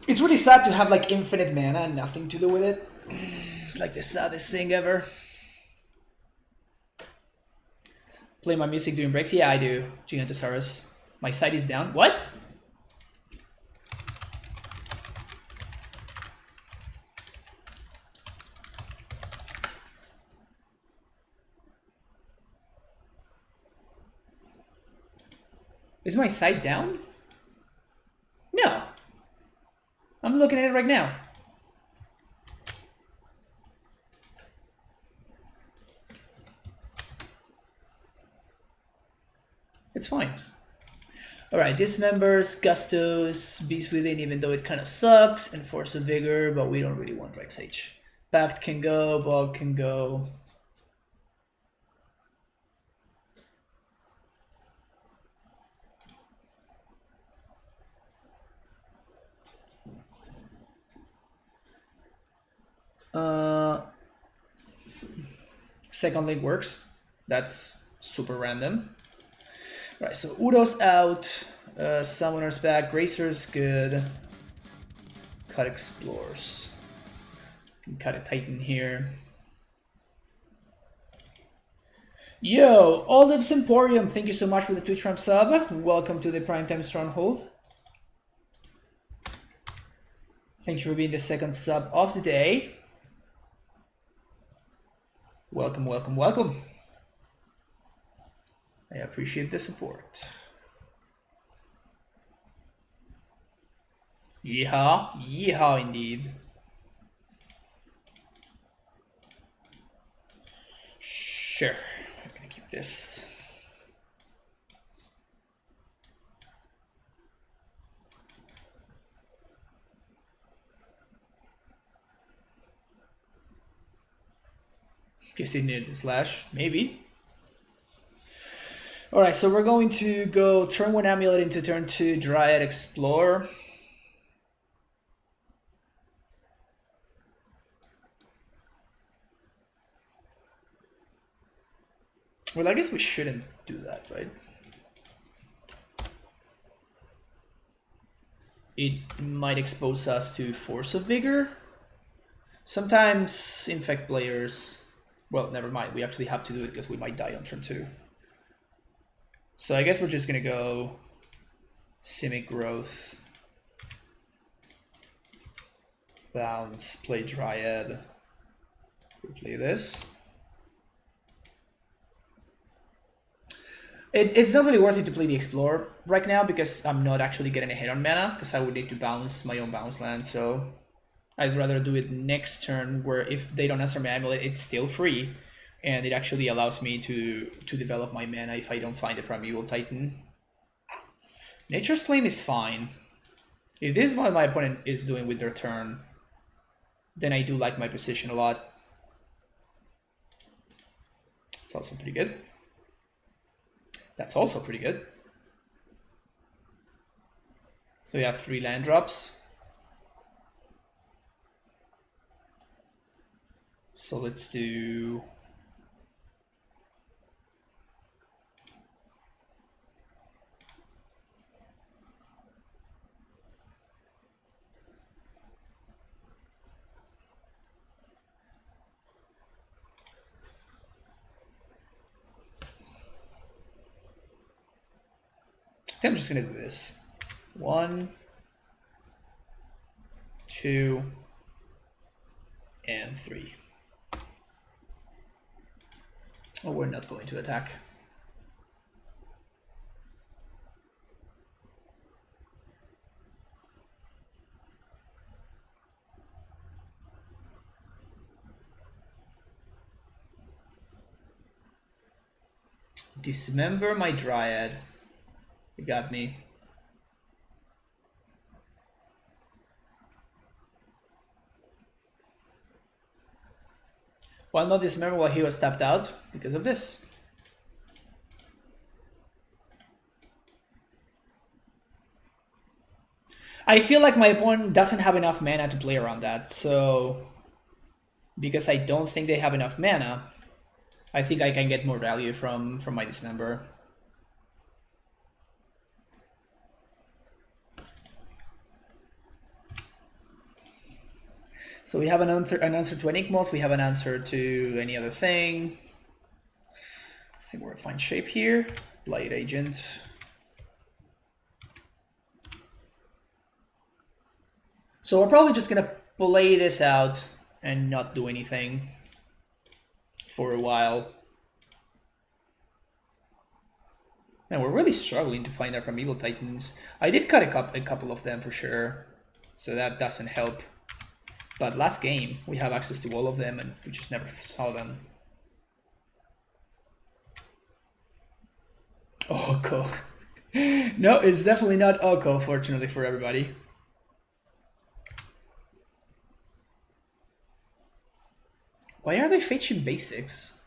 [SPEAKER 1] It's really sad to have like infinite mana and nothing to do with it. It's like the saddest thing ever. Play my music during breaks? Yeah, I do. Gigantosaurus. My site is down. What? Is my site down? No. I'm looking at it right now. It's fine. Alright, dismembers, Gustos, Beast Within, even though it kind of sucks, and Force of Vigor, but we don't really want Rex Sage. Pact can go, Bog can go. Second link works. That's super random. Right, so Udo's out. Summoner's back. Gracer's good. cut explores. Can cut a Titan here. Yo, Olives Emporium, thank you so much for the Twitch Prime sub. Welcome to the Primetime Stronghold. Thank you for being the second sub of the day. Welcome, welcome, welcome. I appreciate the support. Yeehaw, yeehaw indeed. Sure, I'm gonna keep this. Guess he needed the slash, maybe. Alright, so we're going to go turn 1 Amulet into turn 2 Dryad Explore. Well, I guess we shouldn't do that, right? It might expose us to Force of Vigor. Sometimes Infect players... Well, never mind. We actually have to do it because we might die on turn 2. So I guess we're just going to go Simic Growth. Bounce, play Dryad. Replay this. It's not really worth it to play the Explorer right now because I'm not actually getting a hit on mana because I would need to bounce my own bounce land. So I'd rather do it next turn where if they don't answer my Amulet, it's still free. And it actually allows me to develop my mana if I don't find a Primeval Titan. Nature's Claim is fine. If this is what my opponent is doing with their turn, then I do like my position a lot. It's also pretty good. That's also pretty good. So we have 3 land drops. So let's do... I think I'm just gonna do this. 1, 2, and 3. Oh, we're not going to attack. Dismember my Dryad. You got me. Why not dismember while he was tapped out? Because of this. I feel like my opponent doesn't have enough mana to play around that, so... Because I don't think they have enough mana, I think I can get more value from my dismember. So we have an answer to Enigmoth, we have an answer to any other thing. I think we're a fine shape here. Blight Agent. So we're probably just gonna play this out and not do anything for a while. Man, we're really struggling to find our Primeval Titans. I did cut a couple of them for sure, so that doesn't help. But last game, we have access to all of them and we just never saw them. Oko. No, it's definitely not Oko, fortunately for everybody. Why are they fetching basics?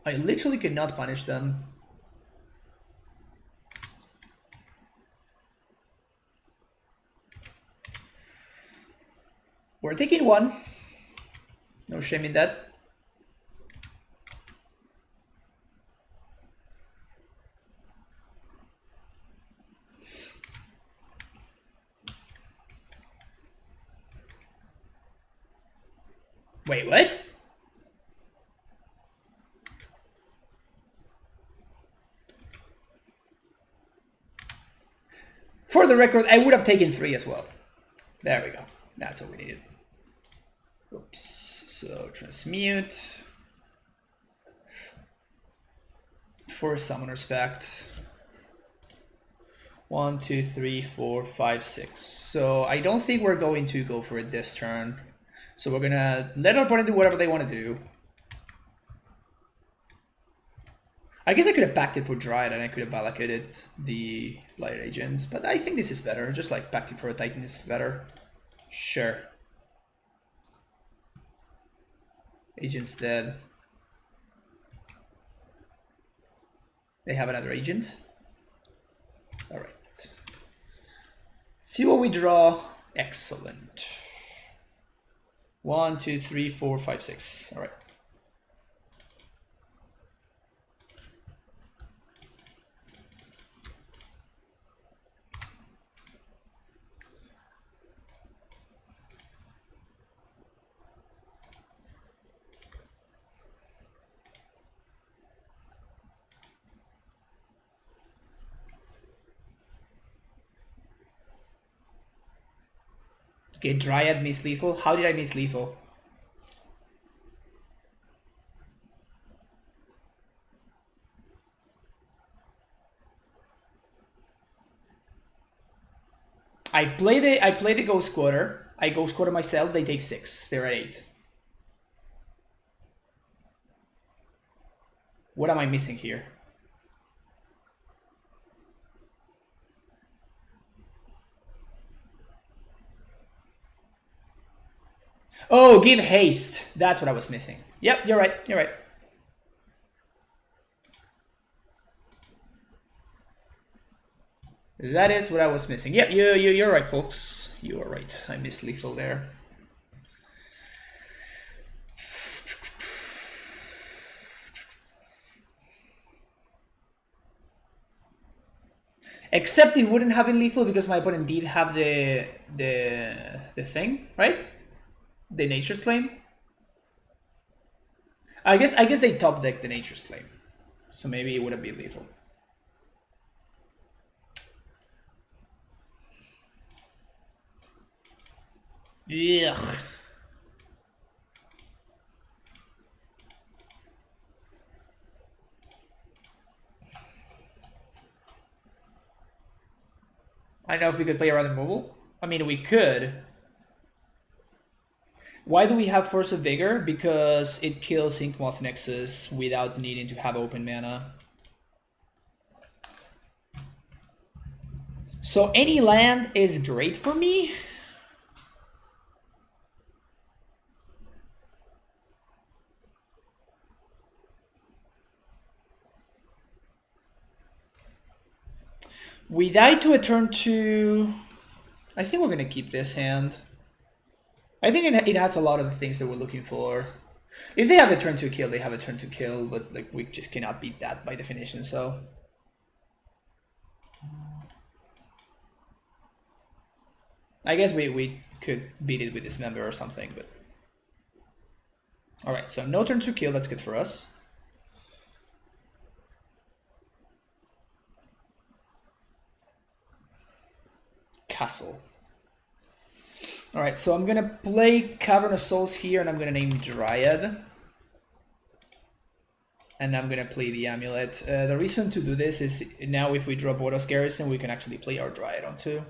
[SPEAKER 1] I literally cannot punish them. We're taking 1. No shame in that. Wait, what? For the record, I would have taken 3 as well. There we go. That's what we needed. Oops. So transmute. For Summoner's Pact. 1, 2, 3, 4, 5, 6. So I don't think we're going to go for it this turn. So we're gonna let our opponent do whatever they want to do. I guess I could have packed it for Dryad and I could have allocated the Light Agent, but I think this is better. Just like packed it for a Titan is better. Sure. Agent's dead. They have another agent. Alright. See what we draw. Excellent. 1, 2, 3, 4, 5, 6. Alright. Okay, Dryad miss lethal. How did I miss lethal? I play the Ghost Quarter. I Ghost Quarter myself. They take 6. They're at 8. What am I missing here? Oh, give haste. That's what I was missing. Yep, you're right. You're right. That is what I was missing. Yep, you're right, folks. You are right. I missed lethal there. Except it wouldn't have been lethal because my opponent did have the thing, right? The Nature's Claim. I guess they top deck the Nature's Claim, so maybe it would have been lethal. Ugh. I don't know if we could play around removal. I mean, we could. Why do we have Force of Vigor? Because it kills Inkmoth Nexus without needing to have open mana. So any land is great for me. We die to a turn 2. I think we're gonna keep this hand. I think it has a lot of the things that we're looking for. If they have a turn 2 kill, they have a turn 2 kill, but like we just cannot beat that by definition, so. I guess we could beat it with Dismember or something, but. Alright, so no turn 2 kill, that's good for us. Castle. Alright, so I'm gonna play Cavern of Souls here and I'm gonna name Dryad. And I'm gonna play the Amulet. The reason to do this is now if we draw Boros Garrison, we can actually play our Dryad on 2.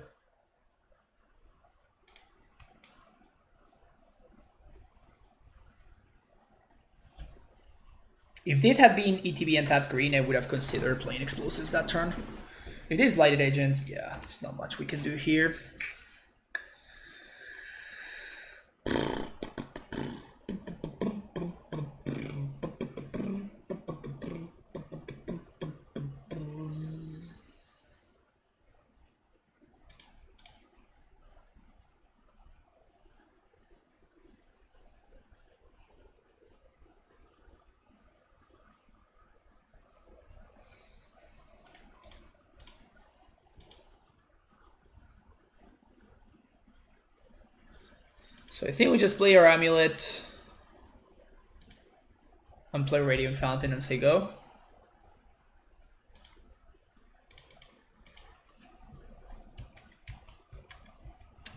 [SPEAKER 1] If this had been ETB and tapped green, I would have considered playing Explosives that turn. If this is Lighted Agent, yeah, there's not much we can do here. So I think we just play our Amulet. and play Radiant Fountain and say go.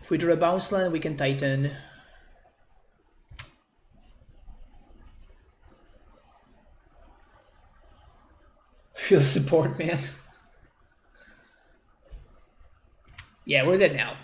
[SPEAKER 1] If we draw a bounce land, we can Titan. Feel support, man. Yeah, we're dead now.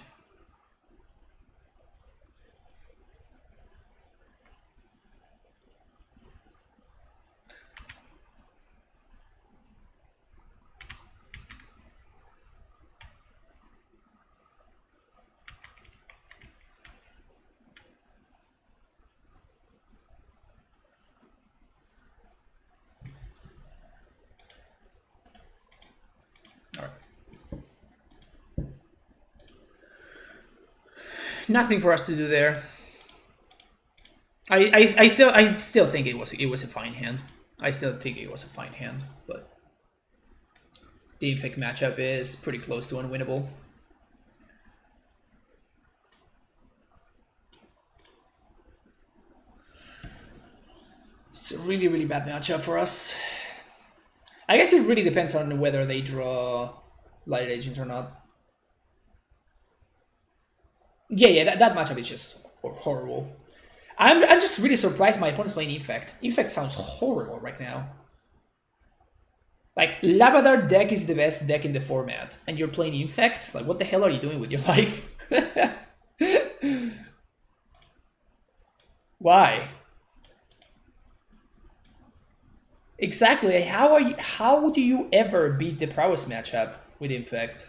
[SPEAKER 1] Nothing for us to do there. I still think it was a fine hand. I still think it was a fine hand, but the Infect matchup is pretty close to unwinnable. It's a really, really bad matchup for us. I guess it really depends on whether they draw Light Agent or not. Yeah, that matchup is just horrible. I'm just really surprised my opponent's playing Infect. Infect sounds horrible right now. Like, Labrador deck is the best deck in the format, and you're playing Infect? Like, what the hell are you doing with your life? Why? Exactly. How do you ever beat the prowess matchup with Infect?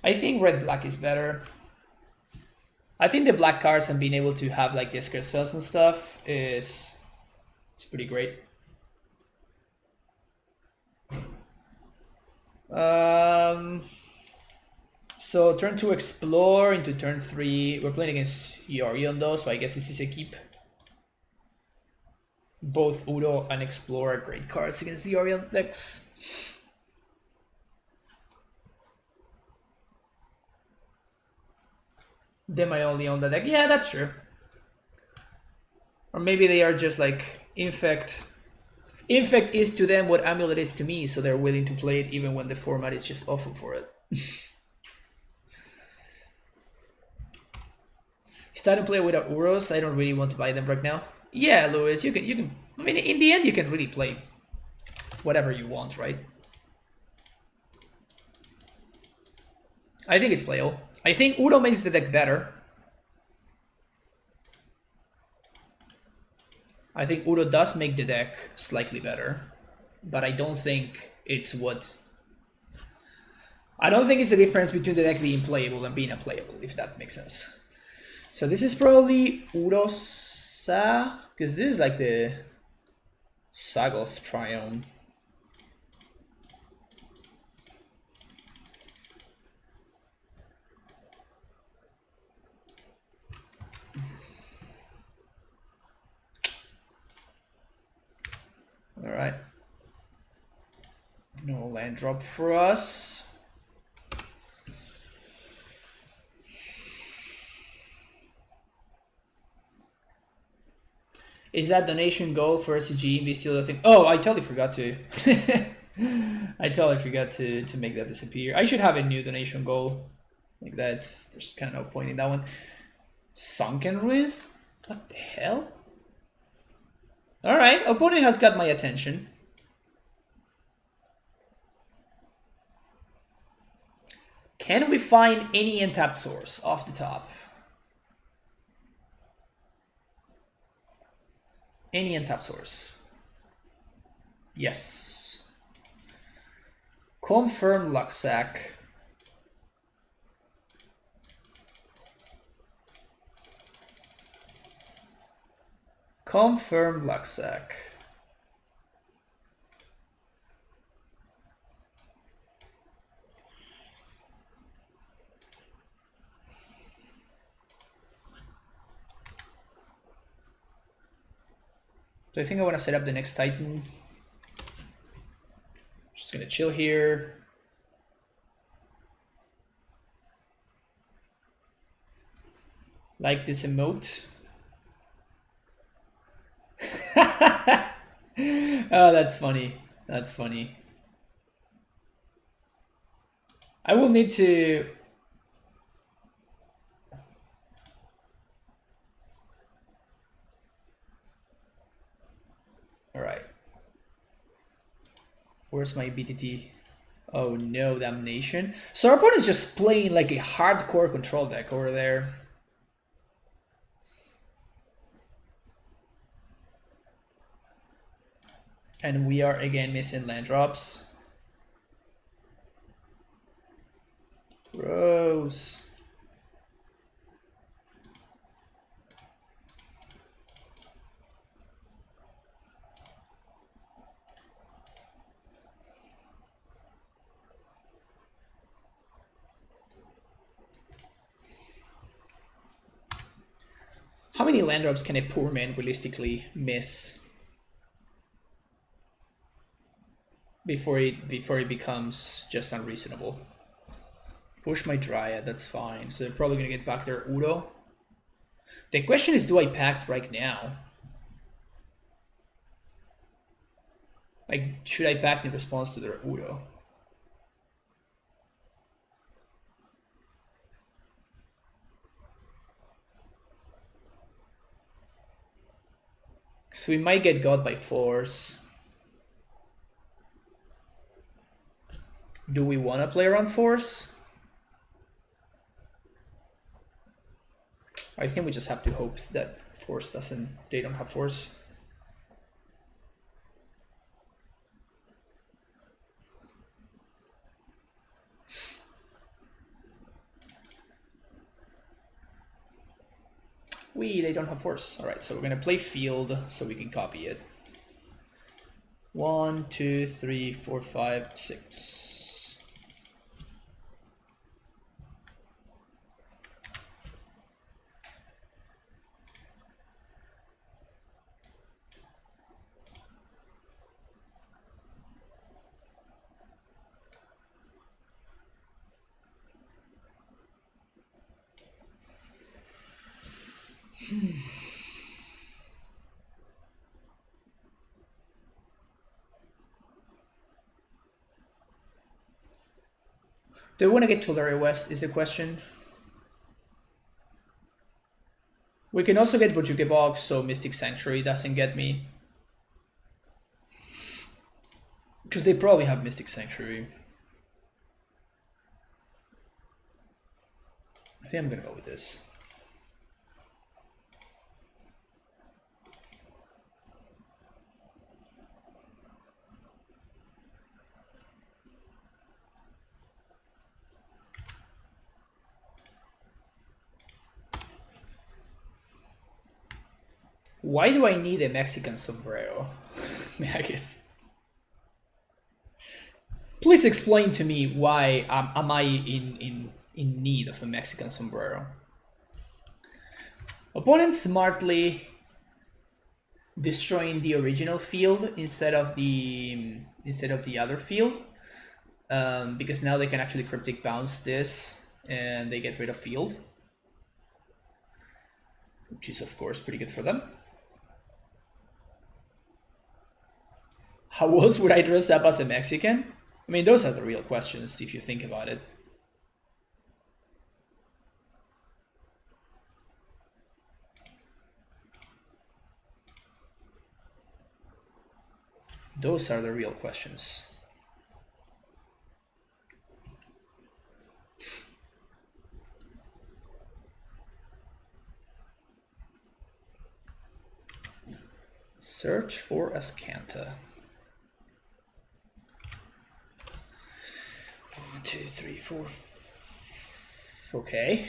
[SPEAKER 1] I think red-black is better. I think the black cards and being able to have like discard spells and stuff is pretty great. So turn 2 explore into turn 3. We're playing against Yorion though, so I guess this is a keep. Both Udo and Explore are great cards against the Yorion decks. Them I only own the deck. Yeah, that's true. Or maybe they are just like Infect. Infect is to them what Amulet is to me, so they're willing to play it even when the format is just awful for it. Starting to play without Uros, I don't really want to buy them right now. Yeah, Lewis, you can. I mean, in the end, you can really play whatever you want, right? I think it's playable. I think Udo makes the deck better. I think Udo does make the deck slightly better, but I don't think it's what... I don't think it's the difference between the deck being playable and being unplayable, if that makes sense. So this is probably Urosa, because this is like the Sagoth Triumph. All right. No land drop for us. Is that donation goal for SCG be still a thing? Oh, I totally forgot to. I totally forgot to make that disappear. I should have a new donation goal. Like there's kind of no point in that one. Sunken Ruins? What the hell? Alright, opponent has got my attention. Can we find any untapped source off the top? Any untapped source? Yes. Confirm Luxac. Confirm Luxac. So I think I want to set up the next Titan. Just gonna chill here. Like this emote. Oh, that's funny. That's funny. I will need to... Alright. Where's my BTT? Oh no, damnation. So our opponent is just playing like a hardcore control deck over there. And we are again missing land drops. Gross. How many land drops can a poor man realistically miss before it becomes just unreasonable? Push my Dryad, that's fine. So they're probably gonna get back their Udo. The question is, do I pact right now? Like, should I pact in response to their Udo? So we might get God by force. Do we want to play around force? I think we just have to hope that force doesn't... They don't have force. They don't have force. Alright, so we're gonna play field so we can copy it. 1, 2, 3, 4, 5, 6. Do we want to get Tulare West is the question. We can also get Bojuke Box so Mystic Sanctuary doesn't get me. Because they probably have Mystic Sanctuary. I think I'm gonna go with this. Why do I need a Mexican sombrero? Magus. Please explain to me why am I in need of a Mexican sombrero. Opponent smartly destroying the original field instead of the other field, because now they can actually cryptic bounce this and they get rid of field, which is of course pretty good for them. How else would I dress up as a Mexican? I mean, those are the real questions if you think about it. Those are the real questions. Search for Ascanta. 1, 2, 3, 4. Okay.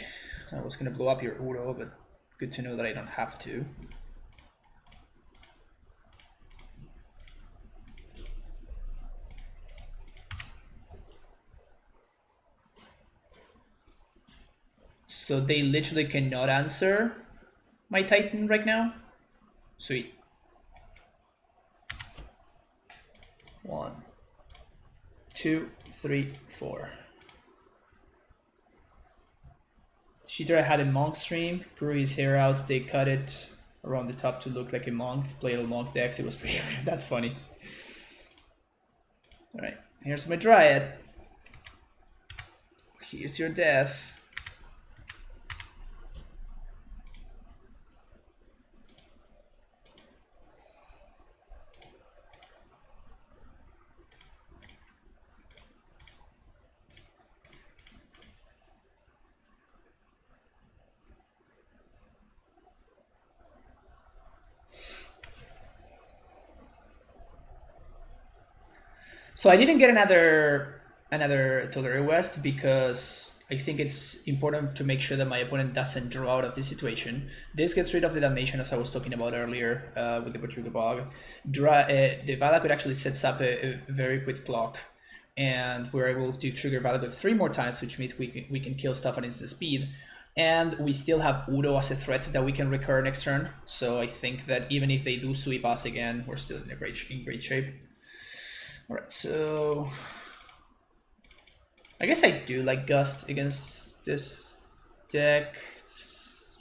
[SPEAKER 1] I was gonna blow up your Udo, but good to know that I don't have to. So they literally cannot answer my Titan right now? Sweet. 1, 2, 3, 4. Shidra had a monk stream, grew his hair out, they cut it around the top to look like a monk, played all monk decks, it was pretty that's funny. Alright, here's my Dryad. Here's your death. So I didn't get another Tolerary West because I think it's important to make sure that my opponent doesn't draw out of this situation. This gets rid of the damnation, as I was talking about earlier with the Patruga Bog. The Valakut actually sets up a very quick clock, and we're able to trigger Valakut 3 more times, which means we can kill stuff at instant speed. And we still have Udo as a threat that we can recur next turn. So I think that even if they do sweep us again, we're still in great shape. Alright, so I guess I do like Gust against this deck.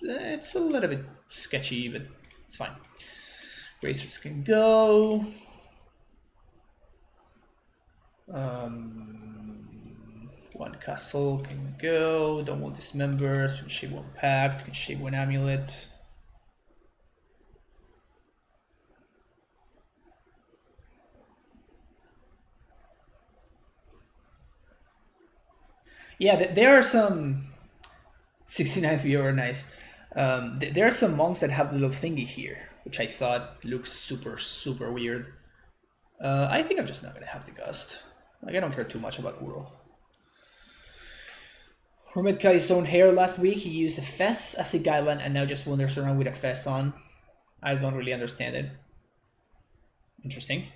[SPEAKER 1] It's a little bit sketchy, but it's fine. Gracers can go. One castle can go. Don't want dismembers. Can shape one pact. Can shape one amulet. Yeah, there are some 69th viewer, nice. There are some monks that have the little thingy here, which I thought looks super weird. I think I'm just not gonna have the Gust. Like, I don't care too much about Uro. Hermit cut his own hair last week. He used a fess as a guideline and now just wanders around with a fess on. I don't really understand it. Interesting.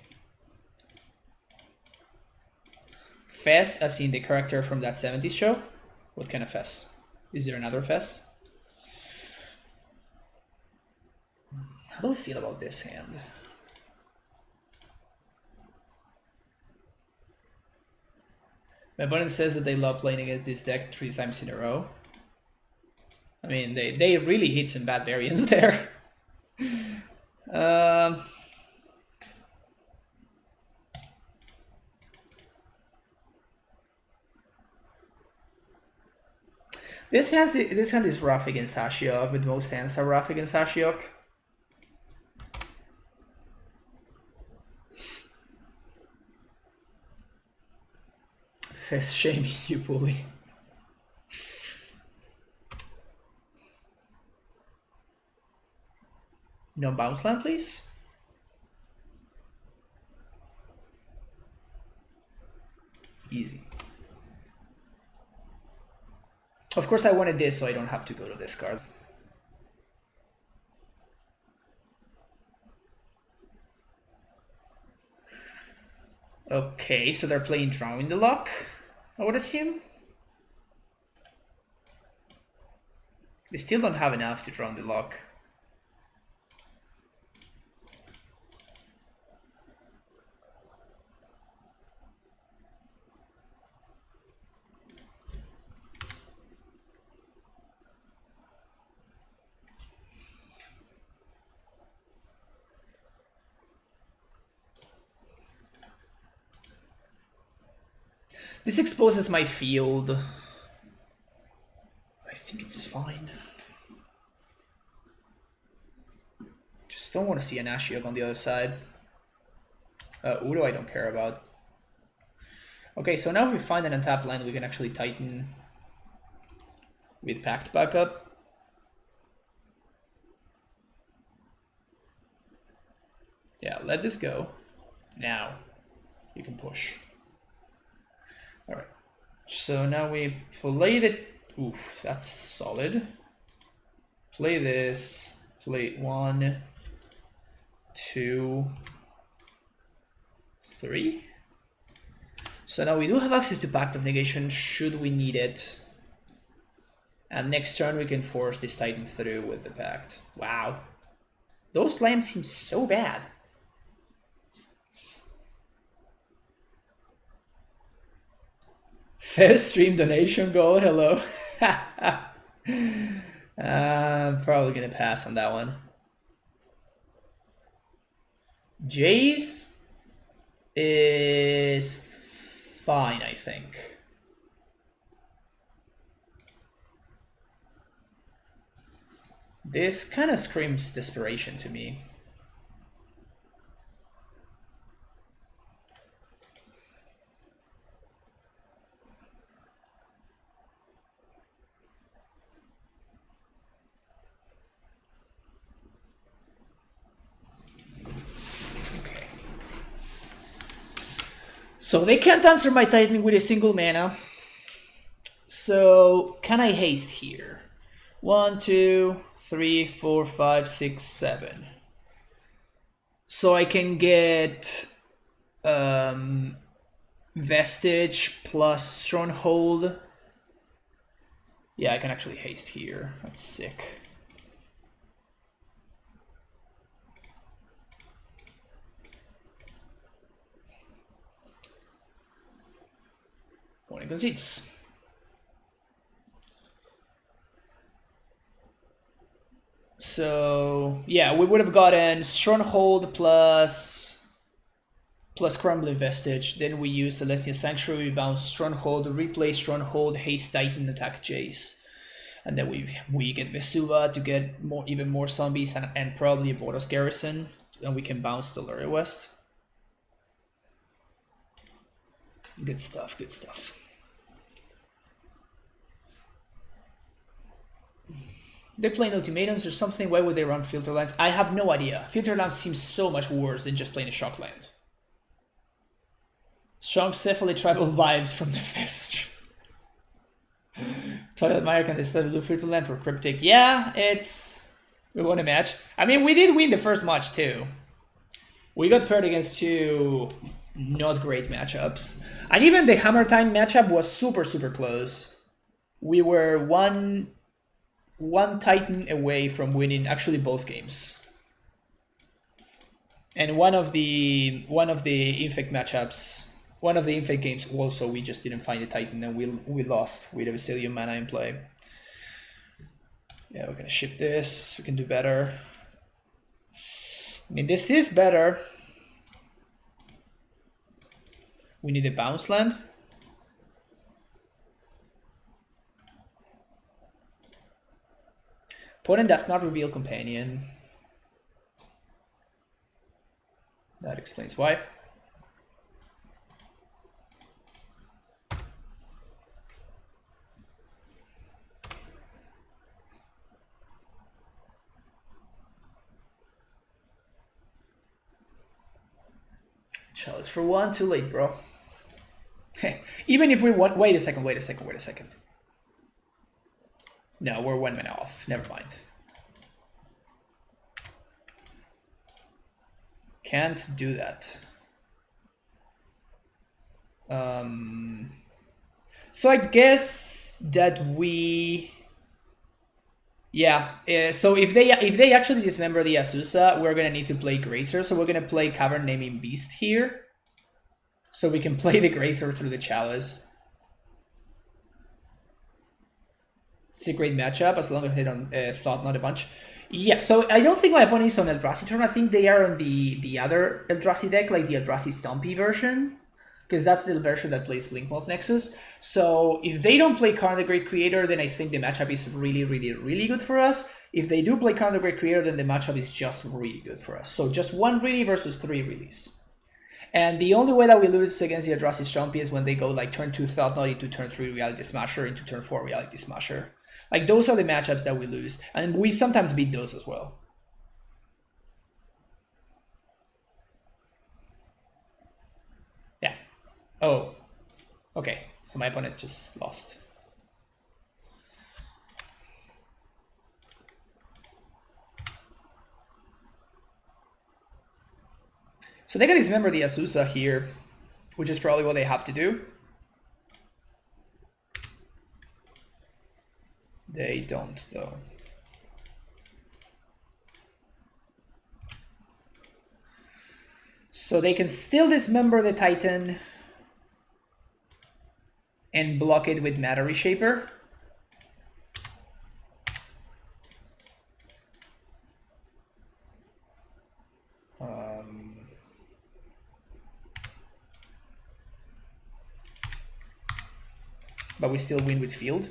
[SPEAKER 1] Fess, as in the character from that 70s show? What kind of Fess? Is there another Fess? How do I feel about this hand? My opponent says that they love playing against this deck 3 times in a row. I mean, they really hit some bad variants there. This hand is rough against Ashiok, but most hands are rough against Ashiok. Fess shaming you, bully. No bounce land, please. Easy. Of course, I wanted this, so I don't have to go to this card. Okay, so they're playing Drawing the Lock, I would assume. They still don't have enough to Draw the Lock. This exposes my field. I think it's fine. Just don't want to see an Ashiok on the other side. Udo I don't care about. Okay, so now if we find an untapped land, we can actually Titan with Pact backup. Yeah, let this go. Now you can push. Alright, so now we play the... Oof, that's solid. Play this. Play 1, 2, 3. So now we do have access to Pact of Negation should we need it. And next turn we can force this Titan through with the Pact. Wow. Those lands seem so bad. First stream donation goal, hello. I'm probably gonna pass on that one. Jace is fine, I think. This kind of screams desperation to me. Okay. So they can't answer my Titan with a single mana. So can I haste here? 1, 2, 3, 4, 5, 6, 7. So I can get Vestige plus Stronghold. Yeah, I can actually haste here. That's sick. One concedes. So yeah, we would have gotten Stronghold plus Crumbling Vestige. Then we use Celestial Sanctuary, bounce Stronghold, replay Stronghold, haste Titan, attack Jace, and then we get Vesuva to get even more zombies and probably a Boros Garrison, and we can bounce the Lurrus West. Good stuff. Good stuff. They're playing ultimatums or something. Why would they run filter lands? I have no idea. Filter lands seems so much worse than just playing a shock land. Strong Cephaly tribal vibes from the fist. Toilet Mire can instead blue filter land for Cryptic. Yeah, we won a match. I mean, we did win the first match too. We got paired against two not great matchups. And even the Hammer Time matchup was super close. We were one Titan away from winning actually both games. And one of the Infect matchups, one of the Infect games also, we just didn't find a Titan and we lost with a Basilium mana in play. Yeah, we're gonna ship this. We can do better. I mean, this is better. We need a bounce land. Opponent does not reveal companion. That explains why. Chalice for 1, too late, bro. Even if we want, wait a second. No, we're 1 mana off. Never mind. Can't do that. So I guess that we... Yeah, so if they actually dismember the Azusa, we're gonna need to play Grazer, so we're gonna play Cavern Naming Beast here. So we can play the Grazer through the Chalice. It's a great matchup, as long as they don't thought not a bunch. Yeah, so I don't think my opponent is on Eldrazi turn. I think they are on the other Eldrazi deck, like the Eldrazi Stompy version. Because that's the version that plays Blinkmoth Nexus. So if they don't play Karn the Great Creator, then I think the matchup is really good for us. If they do play Karn the Great Creator, then the matchup is just really good for us. So just 1 really versus 3 reallys. And the only way that we lose against the Eldrazi Stompy is when they go like turn 2 Thought Knot into turn 3 Reality Smasher into turn 4 Reality Smasher. Like those are the matchups that we lose. And we sometimes beat those as well. Yeah. Oh. Okay. So my opponent just lost. So they can dismember the Azusa here, which is probably what they have to do. They don't, though. So they can still dismember the Titan and block it with Matter Reshaper. but we still win with field.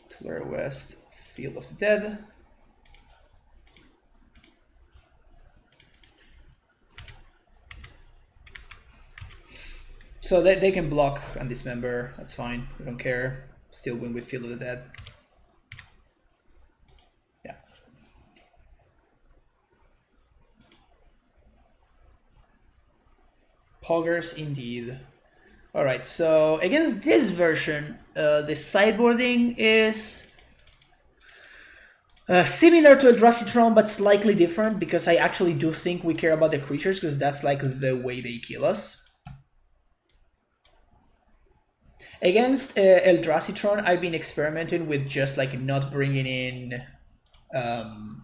[SPEAKER 1] Tulare West, Field of the Dead. So they can block and dismember, that's fine, we don't care. Still win with Field of the Dead. Yeah. Poggers indeed. Alright, so against this version, the sideboarding is similar to Eldrazi but slightly different, because I actually do think we care about the creatures, because that's like the way they kill us. Against Eldrazi, I've been experimenting with just like not bringing in, not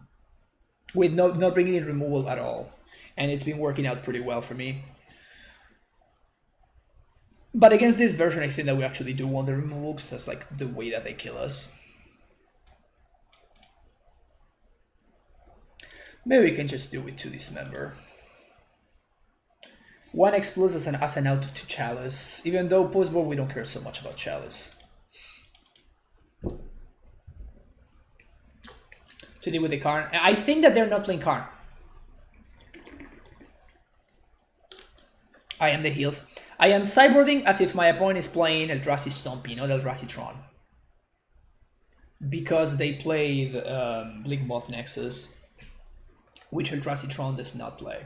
[SPEAKER 1] bringing in removal at all, and it's been working out pretty well for me. But against this version, I think that we actually do want the removal, because that's like the way that they kill us. Maybe we can just do it to dismember. 1x plus as an out to Chalice, even though post-board we don't care so much about Chalice. To deal with the Karn. I think that they're not playing Karn. I am the heals. I am sideboarding as if my opponent is playing Eldrazi Stompy, not Eldrazi Tron. Because they played Bleak Moth Nexus, which Eldrazi Tron does not play.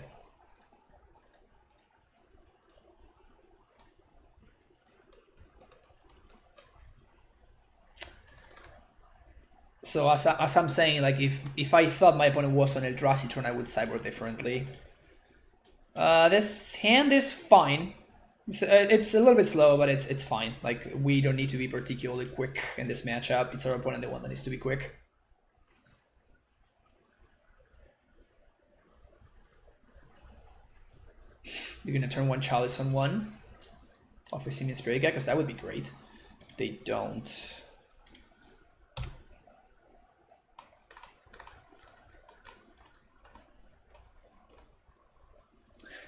[SPEAKER 1] So as I'm saying, like if I thought my opponent was on Eldrazi Tron, I would sideboard differently. This hand is fine. It's a little bit slow, but it's fine. Like, we don't need to be particularly quick in this matchup. It's our opponent, the one that needs to be quick. You're gonna turn one Chalice on one off a Simian Spirit Guide, because that would be great. They don't.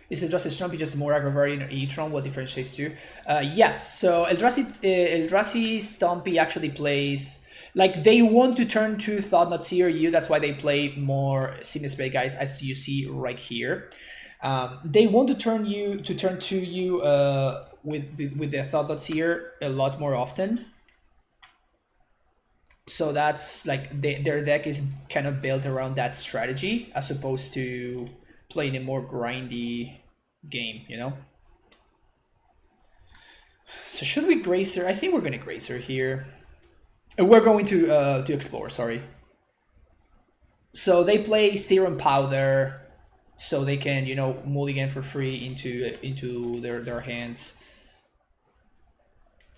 [SPEAKER 1] Is Eldrazi Stompy just more aggravating or E-Tron? What differentiates you? Yes, so Eldrazi Stompy actually plays, like, they want to turn to Thought Not Seer you, that's why they play more Simian Spirit Guides, as you see right here. They want to turn to you with their Thought Not Seer a lot more often. So that's like their deck is kind of built around that strategy, as opposed to playing a more grindy game, you know? So should we Gracer? I think we're gonna Gracer here. We're going to explore, sorry. So they play Serum Powder, so they can, you know, mulligan for free into their hands.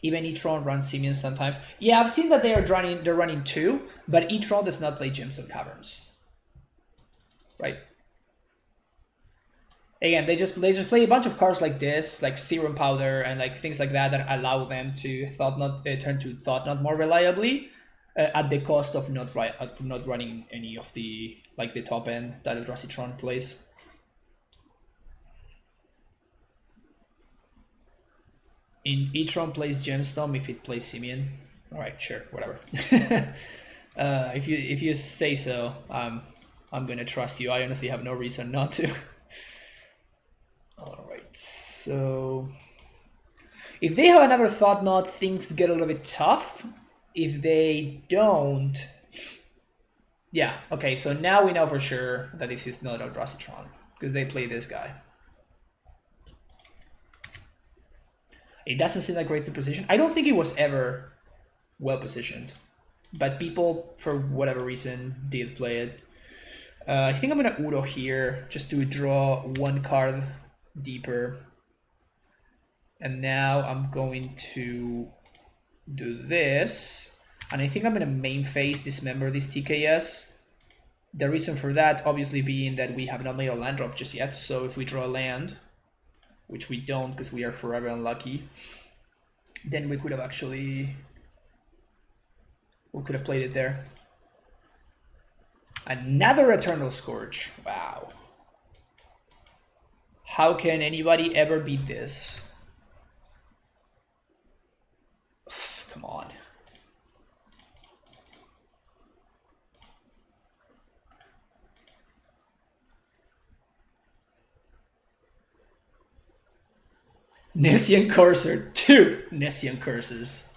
[SPEAKER 1] Even E-Tron runs Simians sometimes. Yeah, I've seen that they're running two, but E-Tron does not play Gemstone Caverns. Right? Again, they just play a bunch of cards like this, like Serum Powder and like things like that allow them to turn to Thought Not more reliably, at the cost of not running any of the the top end that Eldrazi Tron plays. E-Tron plays Gemstone if it plays Simian. All right, sure, whatever. If you say so, I'm gonna trust you. I honestly have no reason not to. Alright, so if they have another Thought Knot, things get a little bit tough. If they don't, yeah, okay, so now we know for sure that this is not Eldrazi Tron, because they play this guy. It doesn't seem like great position. I don't think it was ever well positioned, but people, for whatever reason, did play it. I think I'm gonna Udo here, just to draw one card deeper, and now I'm going to do this, and I think I'm gonna main phase dismember this TKS. The reason for that obviously being that we have not made a land drop just yet, so if we draw a land, which we don't because we are forever unlucky, then we could have actually played it there. Another Eternal Scourge, wow. How can anybody ever beat this? Nessian Cursor. 2 Nessian Cursors.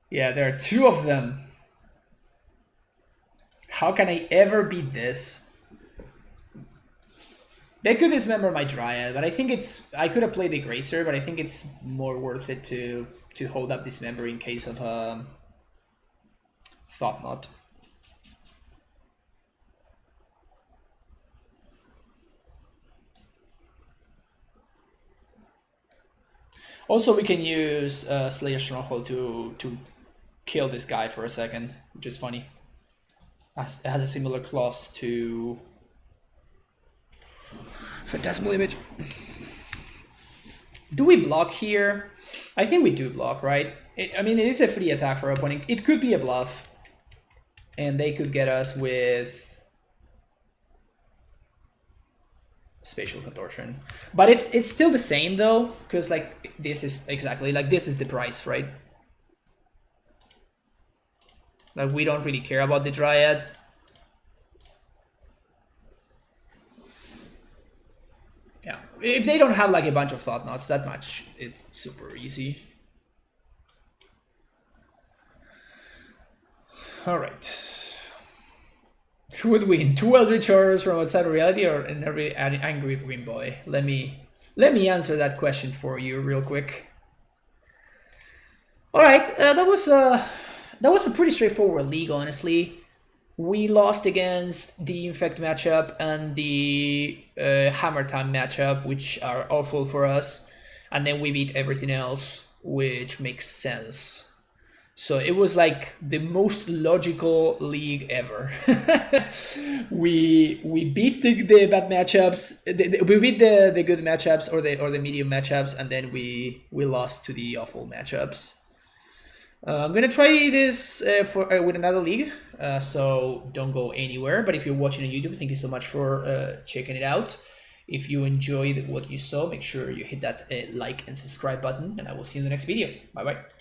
[SPEAKER 1] Yeah, there are 2 of them. How can I ever beat this? They could dismember my Dryad, but I think it's... I could have played the Gracer, but I think it's more worth it to hold up Dismember in case of Thought Knot. Also, we can use Slayer Stronghold to kill this guy for a second, which is funny. It has a similar clause to Phantasmal Image. Do we block here? I think we do block, right? I mean, it is a free attack for our opponent. It could be a bluff. And they could get us with Spatial Contortion. But it's still the same though, because like this is exactly like this is the price, right? Like we don't really care about the Dryad. Yeah, if they don't have like a bunch of Thought Knots, that much it's super easy. All right. Who would win? 2 Eldritch Horrors from outside of reality or an angry green boy? Let me answer that question for you real quick. All right, that was a pretty straightforward league, honestly. We lost against the Infect matchup and the Hammer Time matchup, which are awful for us, and then we beat everything else, which makes sense. So it was like the most logical league ever. we beat the bad matchups. We beat the good matchups or the medium matchups, and then we lost to the awful matchups. I'm gonna try this with another league, so don't go anywhere. But if you're watching on YouTube, thank you so much for checking it out. If you enjoyed what you saw, make sure you hit that like and subscribe button, and I will see you in the next video. Bye bye.